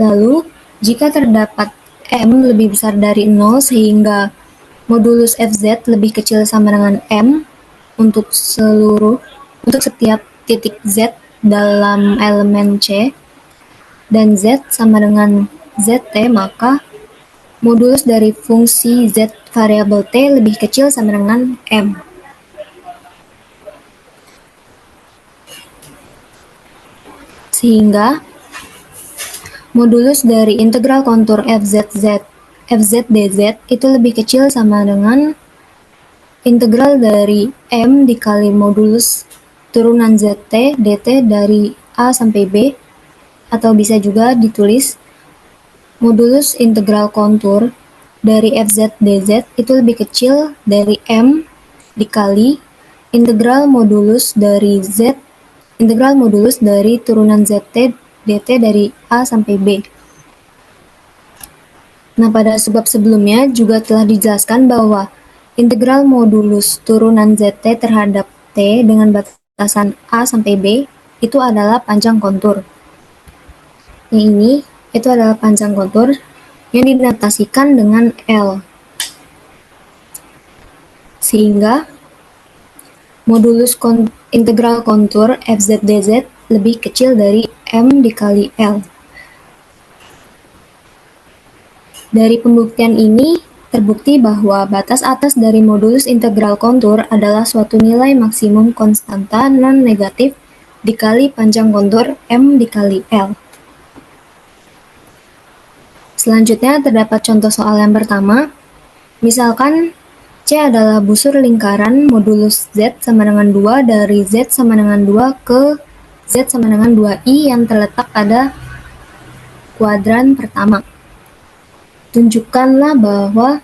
Lalu, jika terdapat m lebih besar dari 0 sehingga modulus fz lebih kecil sama dengan m untuk seluruh untuk setiap titik Z dalam elemen C, dan Z sama dengan ZT, maka modulus dari fungsi Z variabel T lebih kecil sama dengan M. Sehingga modulus dari integral kontur fzdz itu lebih kecil sama dengan integral dari M dikali modulus turunan zt dt dari A sampai B, atau bisa juga ditulis modulus integral kontur dari fz dz itu lebih kecil dari M dikali integral modulus dari turunan zt dt dari A sampai B. Nah, pada sebab sebelumnya juga telah dijelaskan bahwa integral modulus turunan zt terhadap t dengan batasan A sampai B itu adalah panjang kontur. Yang ini itu adalah panjang kontur yang dinotasikan dengan L. Sehingga modulus integral kontur fz dz lebih kecil dari M dikali L. Dari pembuktian ini, terbukti bahwa batas atas dari modulus integral kontur adalah suatu nilai maksimum konstanta non-negatif dikali panjang kontur M dikali L. Selanjutnya terdapat contoh soal yang pertama. Misalkan C adalah busur lingkaran modulus Z sama dengan 2 dari Z sama dengan 2 ke Z sama dengan 2i yang terletak pada kuadran pertama. Tunjukkanlah bahwa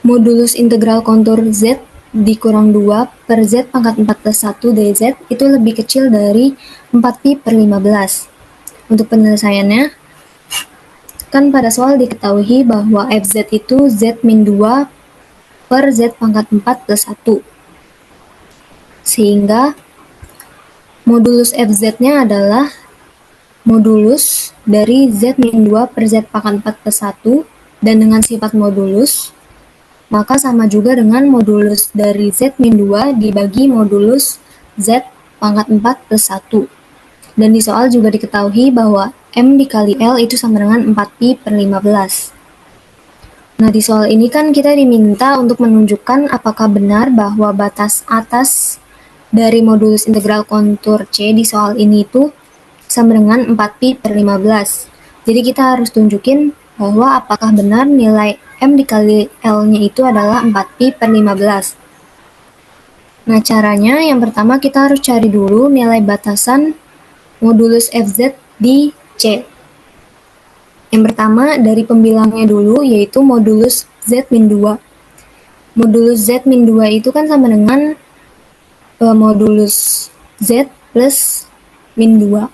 modulus integral kontur Z dikurang 2 per Z pangkat 4 plus 1 dz itu lebih kecil dari 4pi per 15. Untuk penyelesaiannya, kan pada soal diketahui bahwa fz itu Z min 2 per Z pangkat 4 plus 1. Sehingga modulus fz-nya adalah modulus dari Z min 2 per Z pangkat 4 plus 1, dan dengan sifat modulus, maka sama juga dengan modulus dari Z min 2 dibagi modulus Z pangkat 4 plus 1. Dan di soal juga diketahui bahwa M dikali L itu sama dengan 4pi per 15. Nah, di soal ini kan kita diminta untuk menunjukkan apakah benar bahwa batas atas dari modulus integral kontur C di soal ini itu sama dengan 4pi per 15. Jadi kita harus tunjukin bahwa apakah benar nilai M dikali L-nya itu adalah 4pi per 15. Nah, caranya yang pertama kita harus cari dulu nilai batasan modulus fz di C. Yang pertama dari pembilangnya dulu, yaitu modulus Z min 2. Modulus Z min 2 itu kan sama dengan modulus Z plus min 2.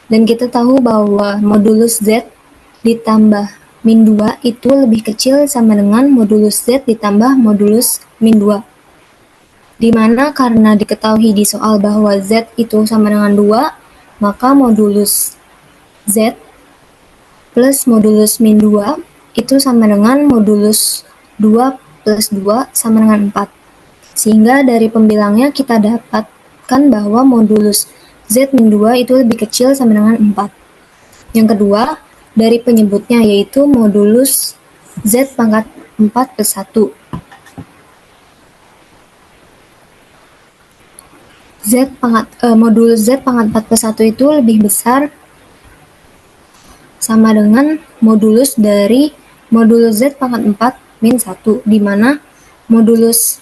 Dan kita tahu bahwa modulus Z ditambah min 2 itu lebih kecil sama dengan modulus Z ditambah modulus min 2. Dimana karena diketahui di soal bahwa Z itu sama dengan 2, maka modulus Z plus modulus min 2 itu sama dengan modulus 2 plus 2 sama dengan 4. Sehingga dari pembilangnya kita dapatkan bahwa modulus Z min 2 itu lebih kecil sama dengan 4. Yang kedua, dari penyebutnya yaitu modulus Z pangkat 4 plus 1. Modulus Z pangkat 4 plus 1 itu lebih besar sama dengan modulus dari modulus Z pangkat 4 min 1, di mana modulus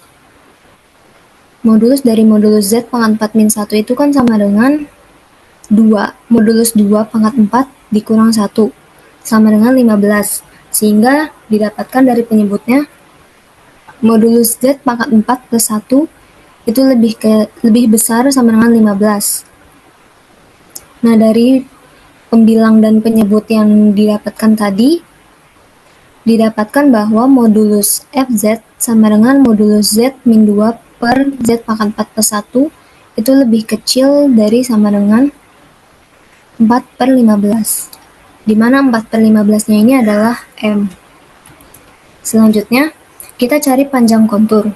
dari modulus Z pangkat 4 min 1 itu kan sama dengan 2, modulus 2 pangkat 4 dikurang 1, sama dengan 15. Sehingga didapatkan dari penyebutnya, modulus Z pangkat 4 plus 1 itu lebih besar sama dengan 15. Nah, dari pembilang dan penyebut yang didapatkan tadi, didapatkan bahwa modulus Fz sama dengan modulus Z min 2 per Z pangkat 4 plus 1 itu lebih kecil dari sama dengan 4 per 15, di mana 4 per 15-nya ini adalah M. Selanjutnya, kita cari panjang kontur.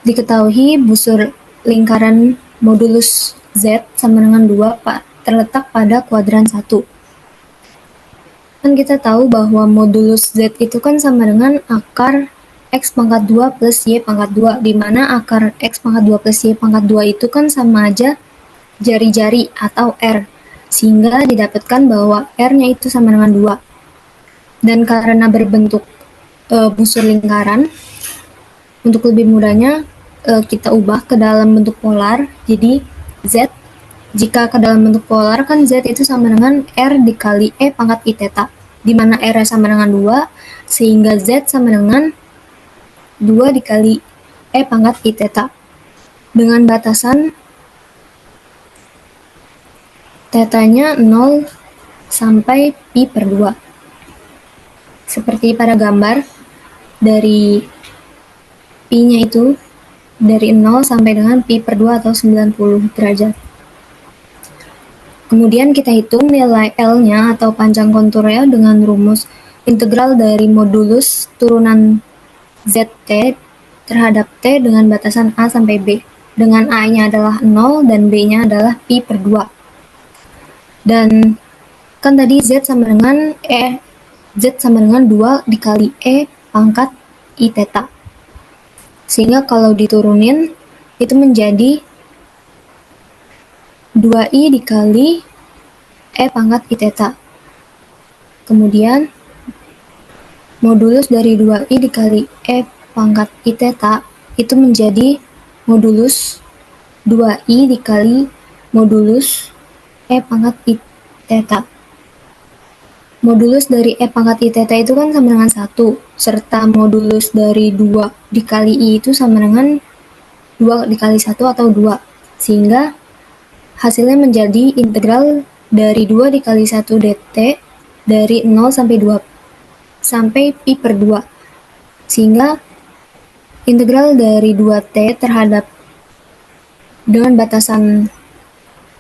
Diketahui busur lingkaran modulus Z sama dengan 2 terletak pada kuadran 1. Kan kita tahu bahwa modulus Z itu kan sama dengan akar X pangkat 2 plus Y pangkat 2, di mana akar X pangkat 2 plus Y pangkat 2 itu kan sama aja jari-jari atau R, sehingga didapatkan bahwa R-nya itu sama dengan 2. Dan karena berbentuk busur lingkaran, untuk lebih mudahnya kita ubah ke dalam bentuk polar, jadi Z. Jika ke dalam bentuk polar kan Z itu sama dengan R dikali E pangkat I theta, di mana R sama dengan 2, sehingga Z sama dengan 2 dikali E pangkat I theta. Dengan batasan tetanya 0 sampai pi per 2. Seperti pada gambar, dari pi-nya itu dari 0 sampai dengan pi per 2 atau 90 derajat. Kemudian kita hitung nilai L-nya atau panjang konturnya dengan rumus integral dari modulus turunan ZT terhadap T dengan batasan A sampai B, dengan A-nya adalah 0 dan B-nya adalah pi per 2. Dan kan tadi Z sama dengan 2 dikali E pangkat I theta. Sehingga kalau diturunin itu menjadi 2i dikali E pangkat I theta. Kemudian modulus dari 2i dikali E pangkat I theta itu menjadi modulus 2i dikali modulus E pangkat I theta. Modulus dari E pangkat I theta itu kan sama dengan 1, serta modulus dari 2 dikali I itu sama dengan 2 dikali 1 atau 2, sehingga hasilnya menjadi integral dari 2 dikali 1 dt dari 0 sampai 2 sampai pi per 2, sehingga integral dari 2t terhadap dengan batasan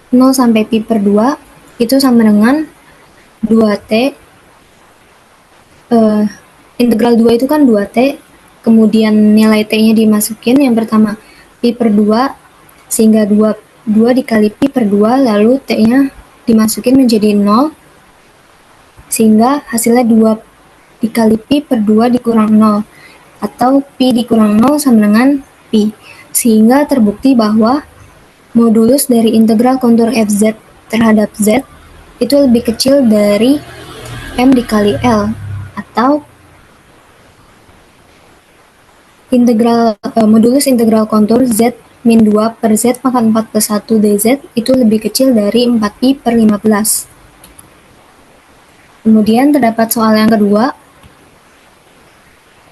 0 sampai pi per 2 itu sama dengan 2t, integral 2 itu kan 2t, kemudian nilai t-nya dimasukin, yang pertama pi per 2, sehingga 2 dikali pi per 2, lalu t-nya dimasukin menjadi 0, sehingga hasilnya 2 dikali pi per 2 dikurang 0, atau pi dikurang 0 sama dengan pi, sehingga terbukti bahwa modulus dari integral kontur fz terhadap z itu lebih kecil dari m dikali L, atau modulus integral kontur z min 2 per z pangkat 4 plus 1 dz itu lebih kecil dari 4pi per 15. Kemudian terdapat soal yang kedua,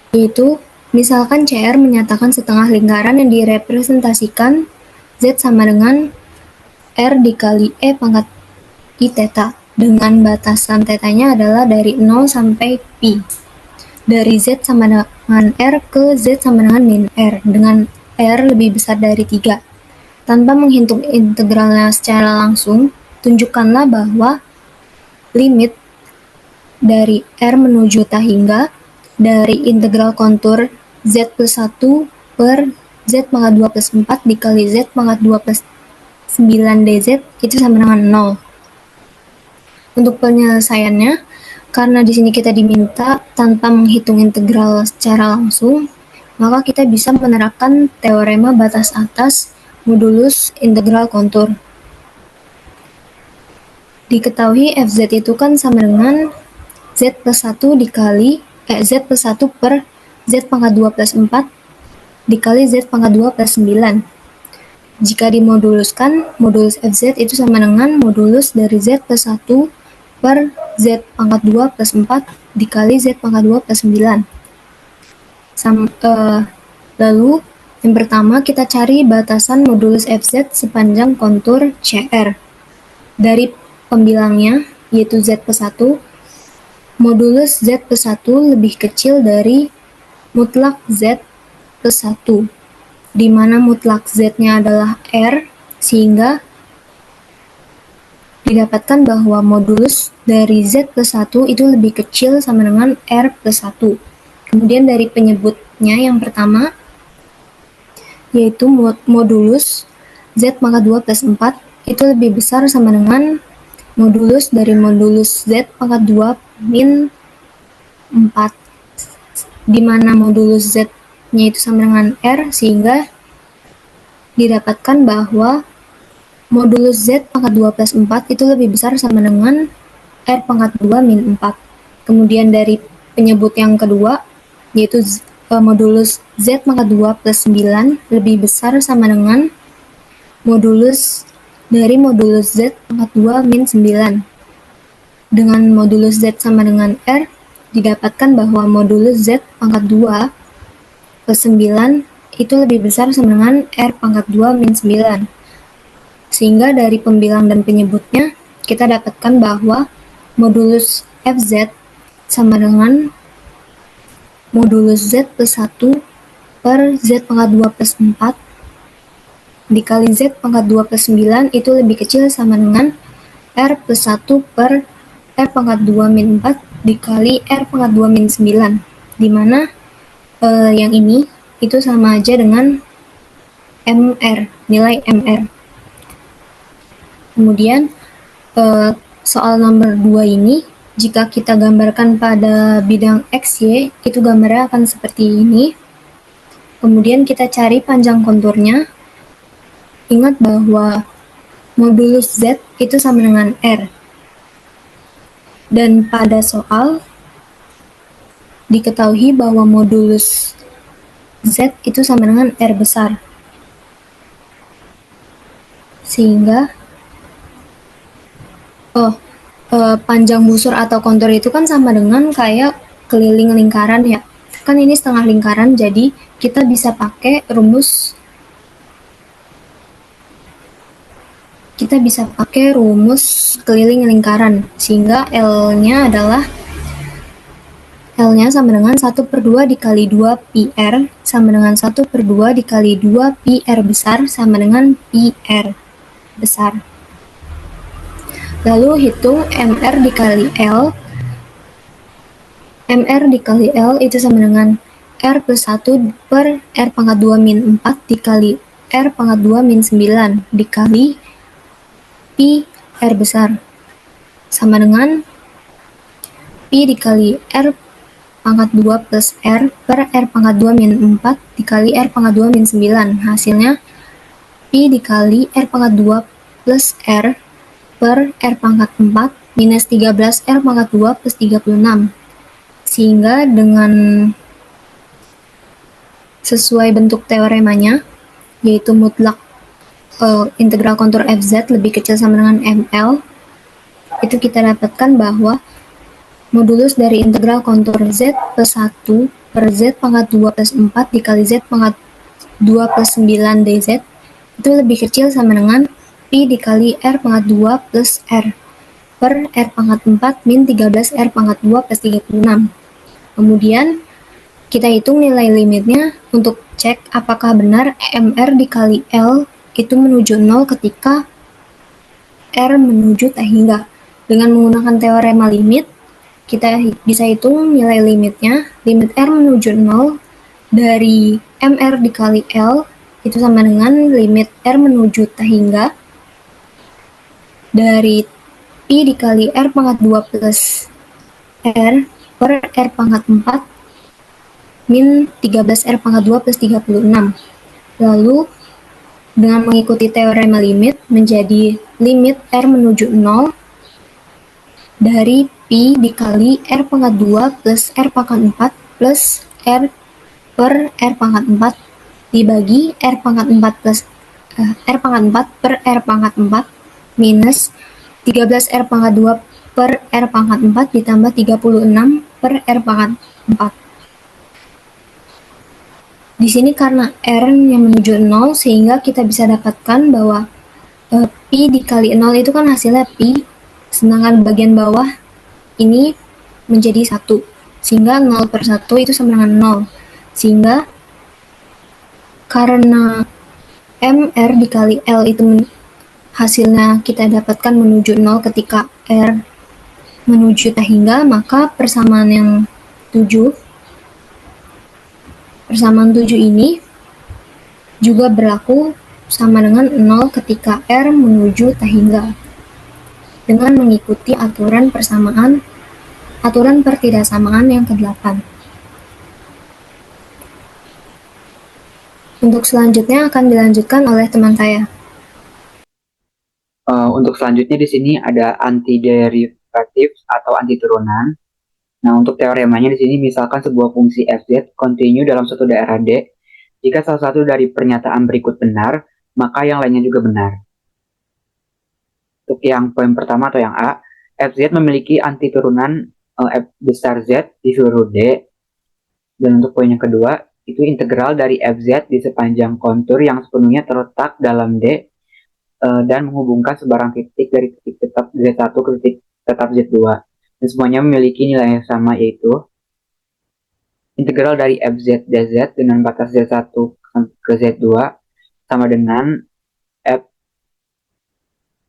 yaitu misalkan CR menyatakan setengah lingkaran yang direpresentasikan z sama dengan R dikali E pangkat I theta, dengan batasan tetanya adalah dari 0 sampai pi, dari z sama dengan R ke z sama dengan min R, dengan R lebih besar dari 3. Tanpa menghitung integralnya secara langsung, tunjukkanlah bahwa limit dari R menuju ta hingga dari integral kontur z plus 1 per z pangkat 2 plus 4 dikali z pangkat 2 plus 9 dz itu sama dengan 0. Untuk penyelesaiannya, karena di sini kita diminta tanpa menghitung integral secara langsung, maka kita bisa menerapkan teorema batas atas modulus integral kontur. Diketahui fz itu kan sama dengan z plus 1 dikali z plus 1 per z pangkat 2 plus 4 dikali z pangkat 2 plus 9. Jika dimoduluskan, modulus fz itu sama dengan modulus dari z plus 1 per z pangkat 2 plus 4 dikali z pangkat 2 plus 9. Lalu yang pertama kita cari batasan modulus fz sepanjang kontur CR. Dari pembilangnya, yaitu z plus 1, modulus z plus 1 lebih kecil dari mutlak z plus 1, di mana mutlak z-nya adalah R, sehingga didapatkan bahwa modulus dari z plus 1 itu lebih kecil sama dengan R plus 1. Kemudian dari penyebutnya yang pertama, yaitu modulus Z pangkat 2 plus 4 itu lebih besar sama dengan modulus dari modulus Z pangkat 2 min 4, di mana modulus Z-nya itu sama dengan R, sehingga didapatkan bahwa modulus Z pangkat 2 plus 4 itu lebih besar sama dengan R pangkat 2 min 4. Kemudian dari penyebut yang kedua, yaitu modulus Z pangkat 2 plus 9 lebih besar sama dengan modulus dari modulus Z pangkat 2 min 9. Dengan modulus Z sama dengan R, didapatkan bahwa modulus Z pangkat 2 plus 9 itu lebih besar sama dengan R pangkat 2 min 9. Sehingga dari pembilang dan penyebutnya, kita dapatkan bahwa modulus FZ sama dengan modulus Z plus 1 per Z pangkat 2 plus 4 dikali Z pangkat 2 plus 9 itu lebih kecil sama dengan R plus 1 per R pangkat 2 min 4 dikali R pangkat 2 min 9, di mana yang ini itu sama aja dengan MR, nilai MR. Kemudian soal nomor 2 ini, jika kita gambarkan pada bidang XY, itu gambarnya akan seperti ini. Kemudian kita cari panjang konturnya. Ingat bahwa modulus Z itu sama dengan R. Dan pada soal, diketahui bahwa modulus Z itu sama dengan R besar. Sehingga panjang busur atau kontur itu kan sama dengan kayak keliling lingkaran ya. Kan ini setengah lingkaran, jadi kita bisa pakai rumus keliling lingkaran, sehingga L-nya sama dengan 1/2 dikali 2 PR sama dengan 1/2 dikali 2 PR besar sama dengan PR besar. Lalu hitung MR dikali L. MR dikali L itu sama dengan R plus 1 per R pangkat 2 min 4 dikali R pangkat 2 min 9 dikali Pi R besar, sama dengan Pi dikali R pangkat 2 plus R per R pangkat 2 min 4 dikali R pangkat 2 min 9. Hasilnya Pi dikali R pangkat 2 plus R per R pangkat 4 minus 13 R pangkat 2 plus 36. Sehingga dengan sesuai bentuk teoremanya, yaitu mutlak integral kontur FZ lebih kecil sama dengan ML, itu kita dapatkan bahwa modulus dari integral kontur Z plus 1 per Z pangkat 2 plus 4 dikali Z pangkat 2 plus 9 dz itu lebih kecil sama dengan Pi dikali R pangkat 2 plus R per R pangkat 4 min 13 R pangkat 2 plus 36. Kemudian kita hitung nilai limitnya untuk cek apakah benar MR dikali L itu menuju 0 ketika R menuju tak hingga. Dengan menggunakan teorema limit, kita bisa hitung nilai limitnya. Limit R menuju 0 dari MR dikali L itu sama dengan limit R menuju tak hingga dari Pi dikali R pangkat 2 plus R per R pangkat 4 min 13 R pangkat 2 plus 36. Lalu dengan mengikuti teorema limit menjadi limit R menuju 0 dari Pi dikali R pangkat 2 plus R pangkat 4 plus R per R pangkat 4 dibagi R pangkat 4 plus R pangkat 4 per R pangkat 4 minus 13 R pangkat 2 per R pangkat 4 ditambah 36 per R pangkat 4. Di sini karena R yang menuju 0, sehingga kita bisa dapatkan bahwa Pi dikali 0 itu kan hasilnya Pi, sedangkan bagian bawah ini menjadi 1, sehingga 0 per 1 itu sama dengan 0. Sehingga karena MR dikali L itu hasilnya kita dapatkan menuju 0 ketika R menuju tak hingga, maka persamaan yang 7 ini juga berlaku sama dengan 0 ketika R menuju tak hingga, dengan mengikuti aturan pertidaksamaan yang ke-8. Untuk selanjutnya akan dilanjutkan oleh teman saya. Untuk selanjutnya di sini ada antiderivatif atau anti turunan. Nah, untuk teoremanya di sini misalkan sebuah fungsi fz kontinu dalam suatu daerah D. Jika salah satu dari pernyataan berikut benar, maka yang lainnya juga benar. Untuk yang poin pertama atau yang A, fz memiliki anti turunan f besar z di seluruh D. Dan untuk poin yang kedua, itu integral dari fz di sepanjang kontur yang sepenuhnya terletak dalam D dan menghubungkan sebarang titik dari titik tetap Z1 ke titik tetap Z2. Dan semuanya memiliki nilai yang sama, yaitu integral dari fz dz dengan batas Z1 ke Z2 sama dengan f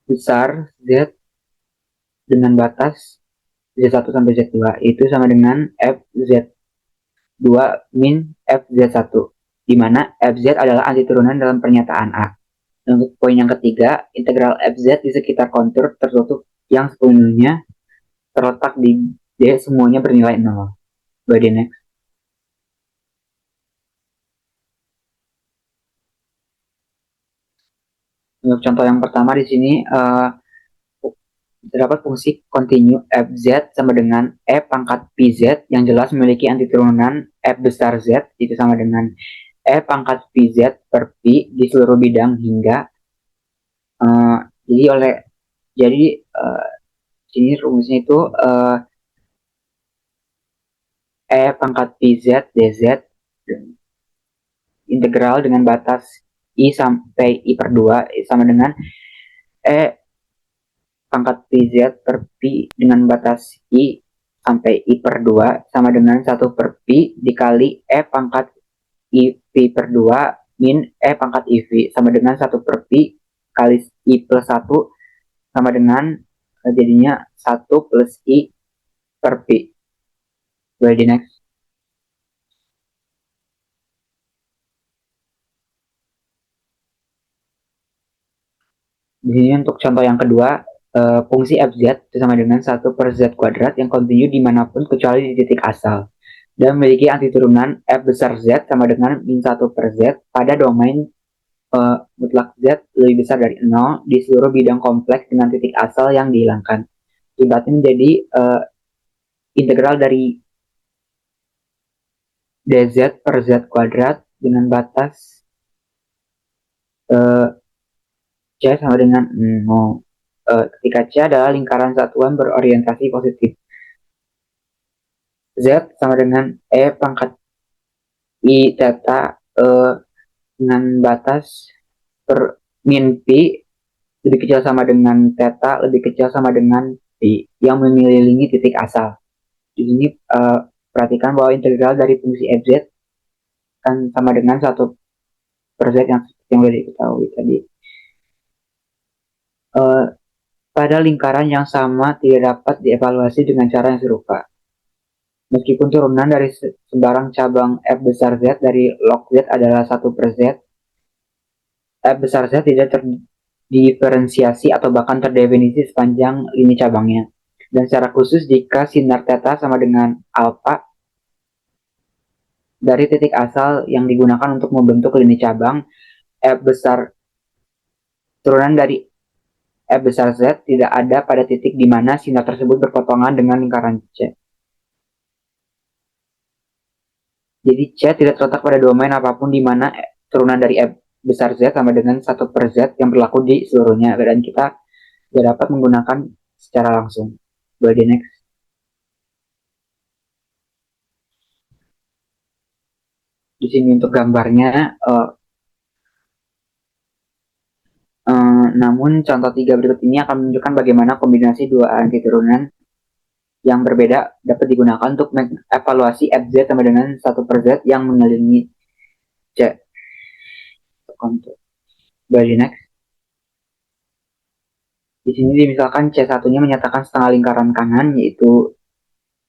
besar Z dengan batas Z1 sampai Z2, itu sama dengan f Z2 min f Z1, di mana fz adalah anti turunan dalam pernyataan A. Dan untuk poin yang ketiga, integral fz di sekitar kontur tertutup yang sepenuhnya terletak di D semuanya bernilai 0. By the next. Untuk contoh yang pertama di sini terdapat fungsi kontinu fz sama dengan e pangkat pz yang jelas memiliki antiturunan f besar z, itu sama dengan e pangkat pz per pi di seluruh bidang hingga sini rumusnya itu e pangkat pz dz integral dengan batas i sampai i per 2 sama dengan e pangkat pz per pi dengan batas i sampai i per 2 sama dengan 1 per pi dikali e pangkat i pi per 2 min e pangkat iv sama dengan 1 per pi kali i plus 1 sama dengan jadinya 1 plus i per pi. Well, the next. Di sini untuk contoh yang kedua, fungsi fz itu sama dengan 1 per z kuadrat yang kontinu dimanapun kecuali di titik asal dan memiliki antiturunan f besar z sama dengan min 1 per z pada domain mutlak z lebih besar dari 0 di seluruh bidang kompleks dengan titik asal yang dihilangkan. Akibatnya menjadi integral dari dz per z kuadrat dengan batas C sama dengan 0. Ketika C adalah lingkaran satuan berorientasi positif. Z sama dengan E pangkat I theta dengan batas per min pi lebih kecil sama dengan theta lebih kecil sama dengan pi yang mengelilingi titik asal. Di sini perhatikan bahwa integral dari fungsi fz kan sama dengan 1 per z yang sudah diketahui tadi. Pada lingkaran yang sama tidak dapat dievaluasi dengan cara yang serupa. Meskipun turunan dari sembarang cabang f besar z dari log z adalah 1 per z, f besar z tidak terdiferensiasi atau bahkan terdefinisi sepanjang lini cabangnya. Dan secara khusus jika sinar theta sama dengan alpha dari titik asal yang digunakan untuk membentuk lini cabang, f besar turunan dari f besar z tidak ada pada titik di mana sinar tersebut berpotongan dengan lingkaran C. Jadi C tidak terletak pada domain apapun di mana turunan dari f besar z sama dengan 1 per z yang berlaku di seluruhnya, dan kita tidak dapat menggunakan secara langsung. By the next. Di sini untuk gambarnya, namun contoh 3 berikut ini akan menunjukkan bagaimana kombinasi dua antiturunan yang berbeda dapat digunakan untuk mengevaluasi fz sama dengan 1 per z yang mengelilingi C. By the next. Di sini misalkan C1-nya menyatakan setengah lingkaran kanan, yaitu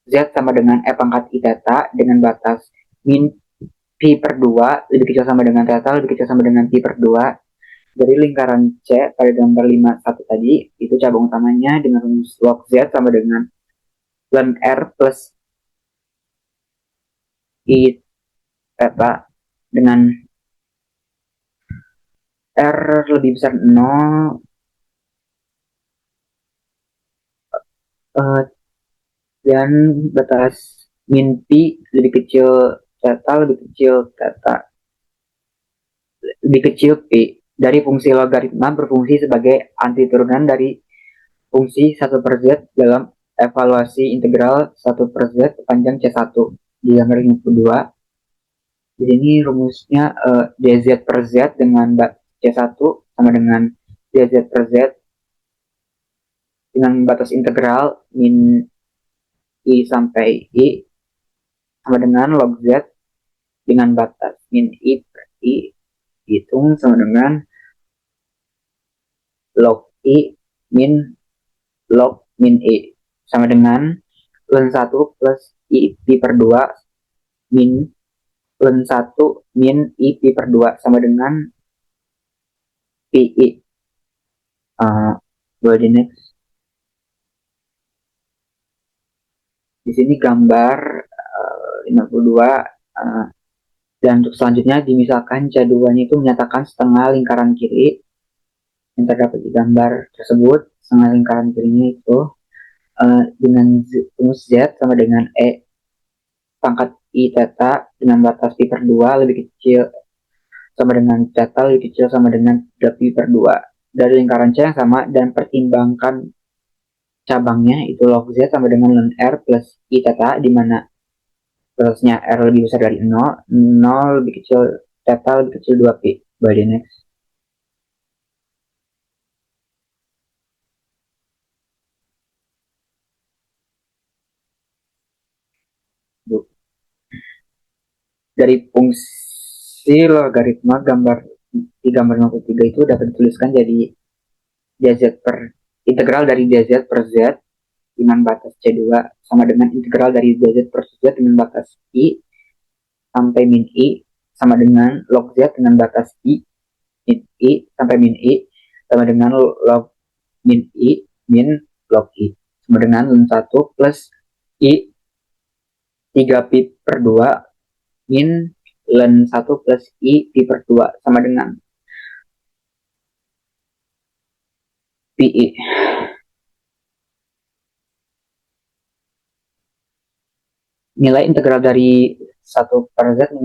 Z sama dengan E pangkat I theta dengan batas min Pi per 2 lebih kecil sama dengan theta lebih kecil sama dengan pi per 2 dari lingkaran C pada gambar 51 tadi, itu cabang utamanya dengan rumus log Z sama dengan ln R plus I theta dengan R lebih besar 0 dan batas min pi lebih kecil theta lebih kecil pi dari fungsi logaritma berfungsi sebagai antiturunan dari fungsi 1 per Z dalam evaluasi integral 1 per Z sepanjang C1 di gambar 52. Di sini rumusnya dz per Z dengan C1 sama dengan dz per Z dengan batas integral min I sampai I sama dengan log Z dengan batas min I per I dihitung sama dengan log I min log min I sama dengan ln 1 plus I pi per 2 min ln 1 min I pi per 2 sama dengan pi I. Boleh di next. Di sini gambar 52 dan untuk selanjutnya dimisalkan C2-nya itu menyatakan setengah lingkaran kiri yang terdapat di gambar tersebut. Setengah lingkaran kirinya itu dengan rumus Z sama dengan E pangkat I theta dengan batas pi per 2 lebih kecil sama dengan theta lebih kecil sama dengan 3 pi per 2 dari lingkaran C yang sama, dan pertimbangkan cabangnya itu log Z sama dengan ln R plus I theta di mana batasnya R lebih besar dari 0, 0 lebih kecil theta lebih kecil 2 pi. Boleh next. Dari fungsi logaritma di gambar 63 itu dapat dituliskan jadi dz per integral dari dz per Z dengan batas C2 sama dengan integral dari dz per Z dengan batas I sampai min I sama dengan log Z dengan batas I min I sampai min I sama dengan log min I min log I sama dengan ln 1 plus I 3 pi per 2 min ln 1 plus I pi per 2 sama dengan pi I. Nilai integral dari 1 per Z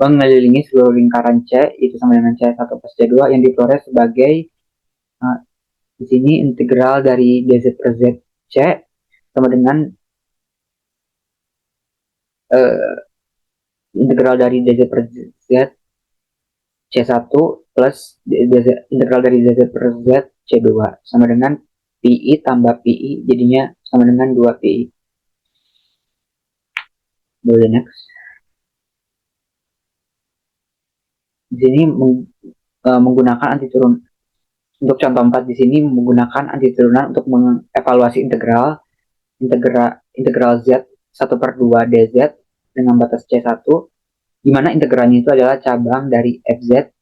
mengelilingi seluruh lingkaran C itu sama dengan C1 plus C2 yang diperoleh sebagai di sini integral dari dz per Z C sama dengan integral dari dz per Z C1 plus integral dari dz per Z C2 sama dengan PI tambah PI jadinya sama dengan 2 PI. Boleh next. Di sini menggunakan antiturun untuk contoh 4 di sini menggunakan antiturunan untuk mengevaluasi integral Z 1 per 2 dz dengan batas C1 di mana integralnya itu adalah cabang dari FZ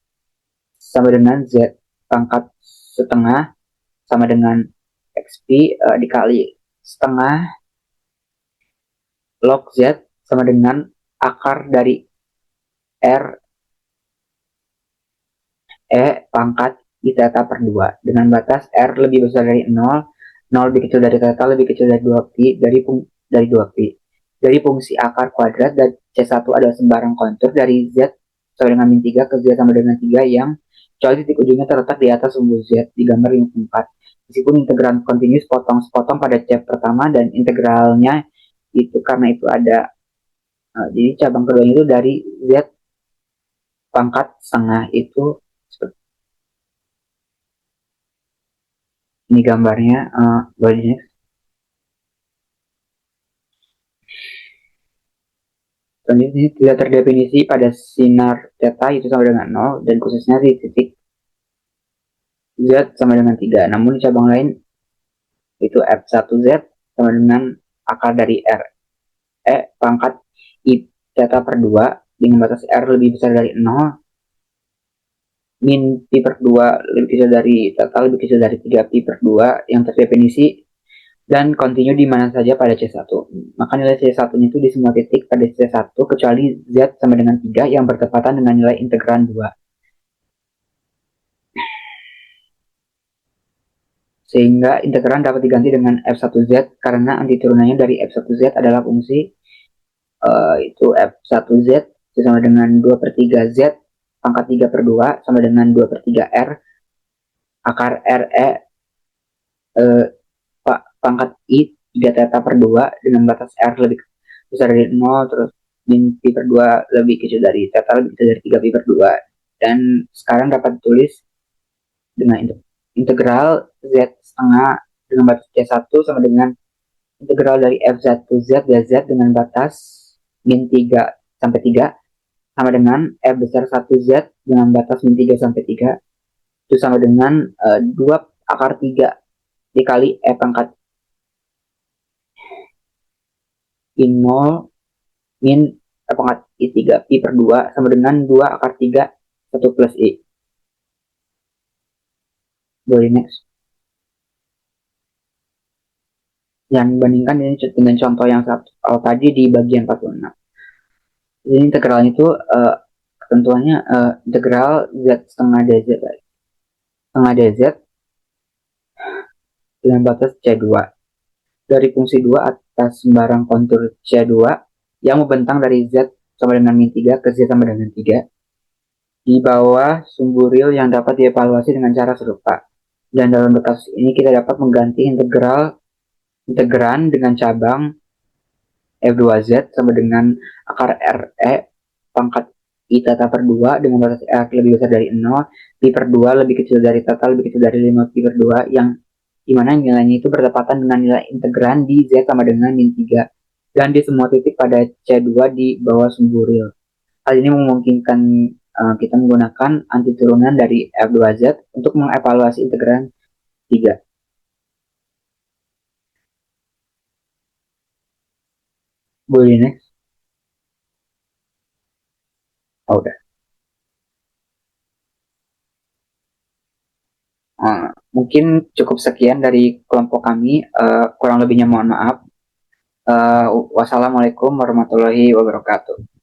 sama dengan Z pangkat setengah sama dengan XP dikali setengah log Z sama dengan akar dari R E pangkat I theta per 2 dengan batas R lebih besar dari 0, 0 lebih kecil dari theta lebih kecil dari 2 pi dari 2 pi. Dari fungsi akar kuadrat dan C1 adalah sembarang kontur dari Z sama dengan min 3 ke Z sama dengan 3 yang kecuali titik ujungnya terletak di atas sumbu Z di gambar 54. Meskipun integral kontinus sepotong pada C pertama dan integralnya itu karena itu ada jadi cabang keduanya itu dari Z pangkat setengah itu ini gambarnya. Boleh next. Selanjutnya tidak terdefinisi pada sinar theta itu sama dengan 0 dan khususnya di titik Z sama dengan 3. Namun di cabang lain itu F1Z sama dengan akar dari R E pangkat I theta per 2 dengan batas R lebih besar dari 0, min pi per 2 lebih kecil dari total lebih kecil dari 3 pi per 2 yang terdefinisi dan kontinu di mana saja pada C1. Maka nilai C1-nya itu di semua titik pada C1 kecuali Z sama dengan 3 yang bertepatan dengan nilai integran 2. Sehingga integran dapat diganti dengan F1Z karena antiturunannya dari F1Z adalah fungsi itu F1Z sama dengan 2 per 3 Z pangkat 3 per 2 sama dengan 2 per 3 R akar RE pangkat I 3 theta per 2 dengan batas R lebih besar dari 0, terus min pi per 2 lebih kecil dari theta lebih kecil dari 3 pi per 2. Dan sekarang dapat ditulis dengan integral Z setengah dengan batas C1 sama dengan integral dari F1 Z dz dengan batas min 3 sampai 3 sama dengan F besar 1Z dengan batas min 3 sampai 3 itu sama dengan 2 akar 3 dikali E pangkat I0 min E pangkat I3 pi per 2 sama dengan 2 akar 3 1 plus I. Boleh next. Dan bandingkan ini dengan contoh yang tadi di bagian 46. Jadi integralnya itu ketentuannya integral Z setengah dz setengah dz dengan batas C2 dari fungsi 2 atas sembarang kontur C2 yang membentang dari Z sama dengan min 3 ke Z sama dengan 3 di bawah sumbu real yang dapat dievaluasi dengan cara serupa. Dan dalam kasus ini kita dapat mengganti integran dengan cabang F2Z sama dengan akar RE pangkat I theta per 2 dengan batas R lebih besar dari 0, pi per 2 lebih kecil dari theta lebih kecil dari 5 pi per 2 yang dimana nilainya itu bertepatan dengan nilai integran di Z sama dengan min 3 dan di semua titik pada C2 di bawah sumbu real. Hal ini memungkinkan kita menggunakan anti turunan dari F2Z untuk mengevaluasi integran 3. Boleh next? Oh, udah. Mungkin cukup sekian dari kelompok kami. Kurang lebihnya mohon maaf. Wassalamualaikum warahmatullahi wabarakatuh.